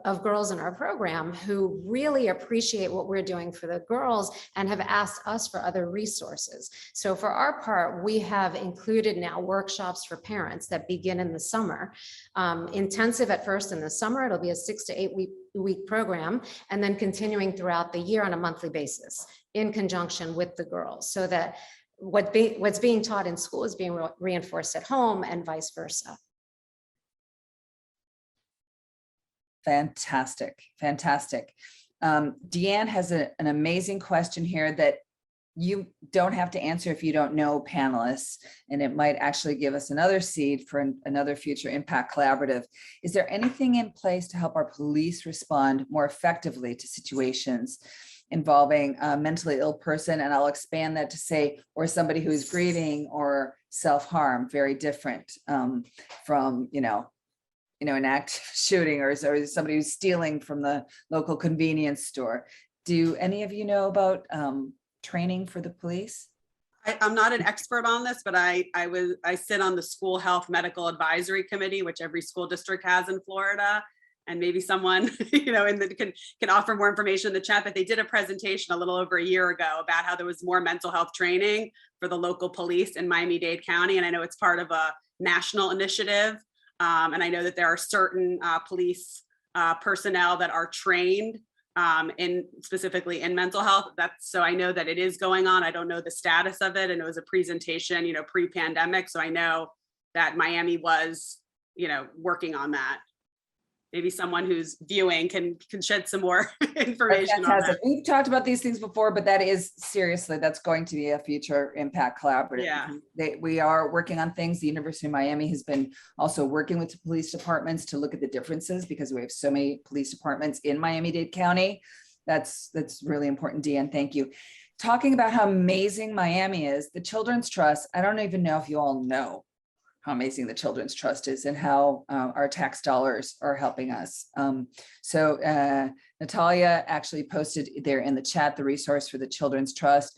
of girls in our program, who really appreciate what we're doing for the girls and have asked us for other resources. So for our part, we have included now workshops for parents that begin in the summer. Intensive at first in the summer, it'll be a 6 to 8 week program, and then continuing throughout the year on a monthly basis in conjunction with the girls, so that what's being taught in school is being reinforced at home and vice versa. Fantastic, fantastic. Deanne has an amazing question here that you don't have to answer if you don't know, panelists, and it might actually give us another seed for another future impact collaborative. Is there anything in place to help our police respond more effectively to situations involving a mentally ill person? And I'll expand that to say, or somebody who is grieving or self-harm, very different from, an active shooting or somebody who's stealing from the local convenience store. Do any of you know about training for the police? I'm not an expert on this, but I sit on the School Health Medical Advisory Committee, which every school district has in Florida. And maybe someone, can offer more information in the chat, but they did a presentation a little over a year ago about how there was more mental health training for the local police in Miami-Dade County. And I know it's part of a national initiative. And I know that there are certain police personnel that are trained specifically in mental health. So I know that it is going on. I don't know the status of it. And it was a presentation, pre-pandemic. So I know that Miami was, working on that. Maybe someone who's viewing can shed some more information on that. We've talked about these things before, but that is seriously, that's going to be a future impact collaborative. Yeah. We are working on things. The University of Miami has been also working with the police departments to look at the differences, because we have so many police departments in Miami-Dade County. That's really important, Deanne. Thank you. Talking about how amazing Miami is, the Children's Trust, I don't even know if you all know how amazing the Children's Trust is and how our tax dollars are helping us. So Natalia actually posted there in the chat the resource for the Children's Trust.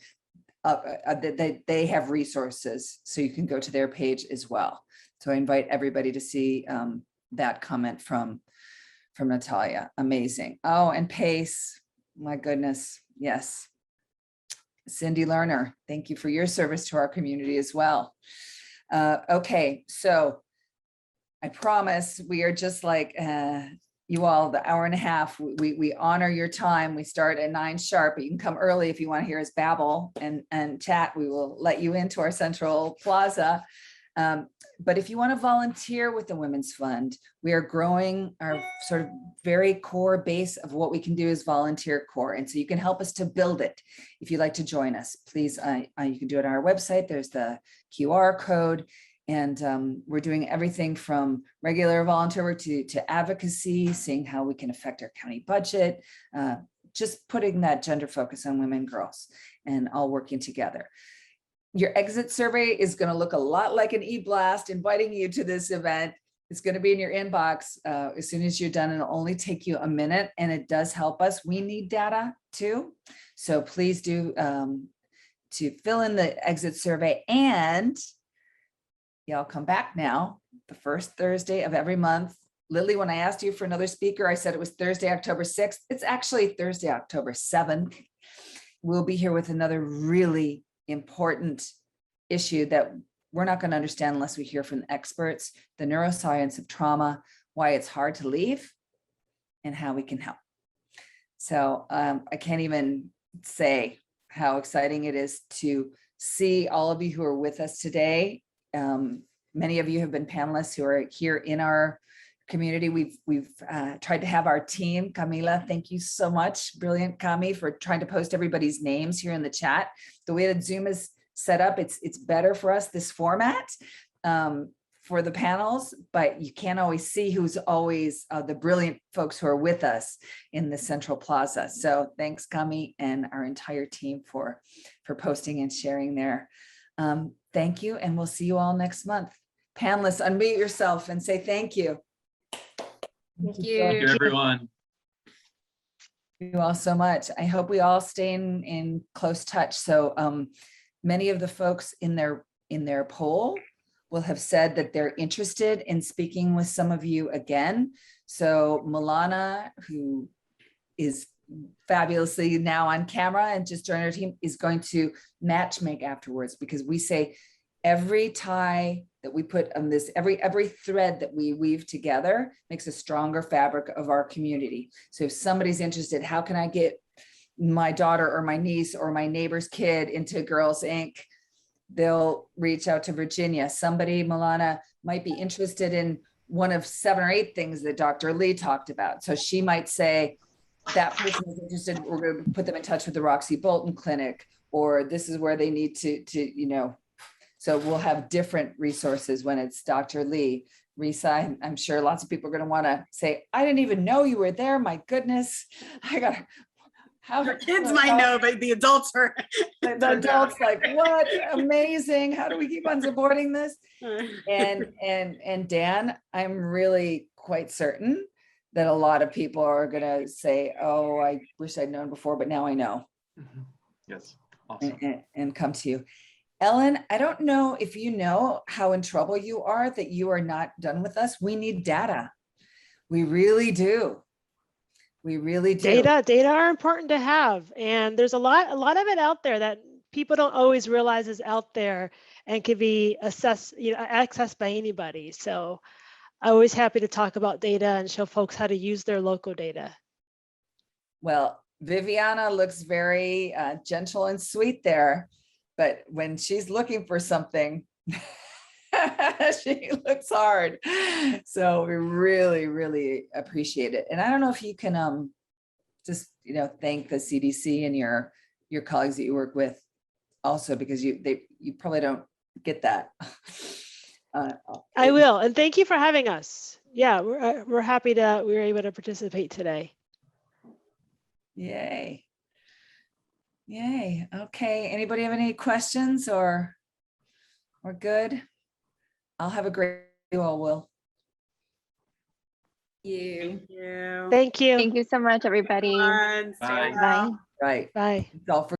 They have resources, so you can go to their page as well. So I invite everybody to see that comment from Natalia. Amazing. Oh, and PACE, my goodness, yes. Cindy Lerner, thank you for your service to our community as well. Okay, so I promise we are just like you all, the hour and a half, we honor your time. We start at 9 sharp, but you can come early if you want to hear us babble and chat. We will let you into our central plaza. But if you want to volunteer with the Women's Fund, we are growing our sort of very core base of what we can do is volunteer core. And so you can help us to build it. If you'd like to join us, please, you can do it on our website. There's the QR code. And we're doing everything from regular volunteer work to advocacy, seeing how we can affect our county budget, just putting that gender focus on women and girls, and all working together. Your exit survey is going to look a lot like an e-blast inviting you to this event. It's going to be in your inbox as soon as you're done. It'll only take you a minute, and it does help us. We need data too. So please do to fill in the exit survey. And y'all come back now, the first Thursday of every month. Lily, when I asked you for another speaker, I said it was Thursday, October 6th. It's actually Thursday, October 7th. We'll be here with another really important issue that we're not going to understand unless we hear from the experts, the neuroscience of trauma, why it's hard to leave, and how we can help. So I can't even say how exciting it is to see all of you who are with us today. Many of you have been panelists who are here in our community. We've tried to have our team. Camila, thank you so much. Brilliant, Cami, for trying to post everybody's names here in the chat. The way that Zoom is set up, it's better for us, this format, for the panels, but you can't always see who's always the brilliant folks who are with us in the Central Plaza. So thanks, Cami, and our entire team for posting and sharing there. Thank you, and we'll see you all next month. Panelists, unmute yourself and say thank you. Thank Thank you. you, everyone. Thank you all so much. I hope we all stay in close touch. So many of the folks in their poll will have said that they're interested in speaking with some of you again. So Milana, who is fabulously now on camera and just joined our team, is going to match make afterwards, because we say every tie that we put on this, every thread that we weave together makes a stronger fabric of our community. So if somebody's interested, how can I get my daughter or my niece or my neighbor's kid into Girls Inc.? They'll reach out to Virginia. Somebody, Milana, might be interested in one of 7 or 8 things that Dr. Lee talked about. So she might say, that person is interested, we're going to put them in touch with the Roxy Bolton Clinic, or this is where they need to so we'll have different resources when it's Dr. Lee. Risa, I'm sure lots of people are going to want to say, I didn't even know you were there. My goodness. Your kids might know, but the adults are. The adults like, what? Amazing. How do we keep on supporting this? And Dan, I'm really quite certain that a lot of people are going to say, oh, I wish I'd known before, but now I know. Yes, awesome. And come to you. Ellen, I don't know if you know how in trouble you are that you are not done with us. We need data. We really do. We really do. Data are important to have, and there's a lot of it out there that people don't always realize is out there and can be accessed by anybody. So I'm always happy to talk about data and show folks how to use their local data. Well, Viviana looks very gentle and sweet there, but when she's looking for something, she looks hard. So we really, really appreciate it. And I don't know if you can just thank the CDC and your colleagues that you work with also, because you probably don't get that. I will, and thank you for having us. Yeah, we're happy we were able to participate today. Yay. Okay, anybody have any questions, or we're good? I'll have a great day. You all will. Thank you. Thank you. Thank you so much, everybody. Bye. Bye. Right. Bye. It's all for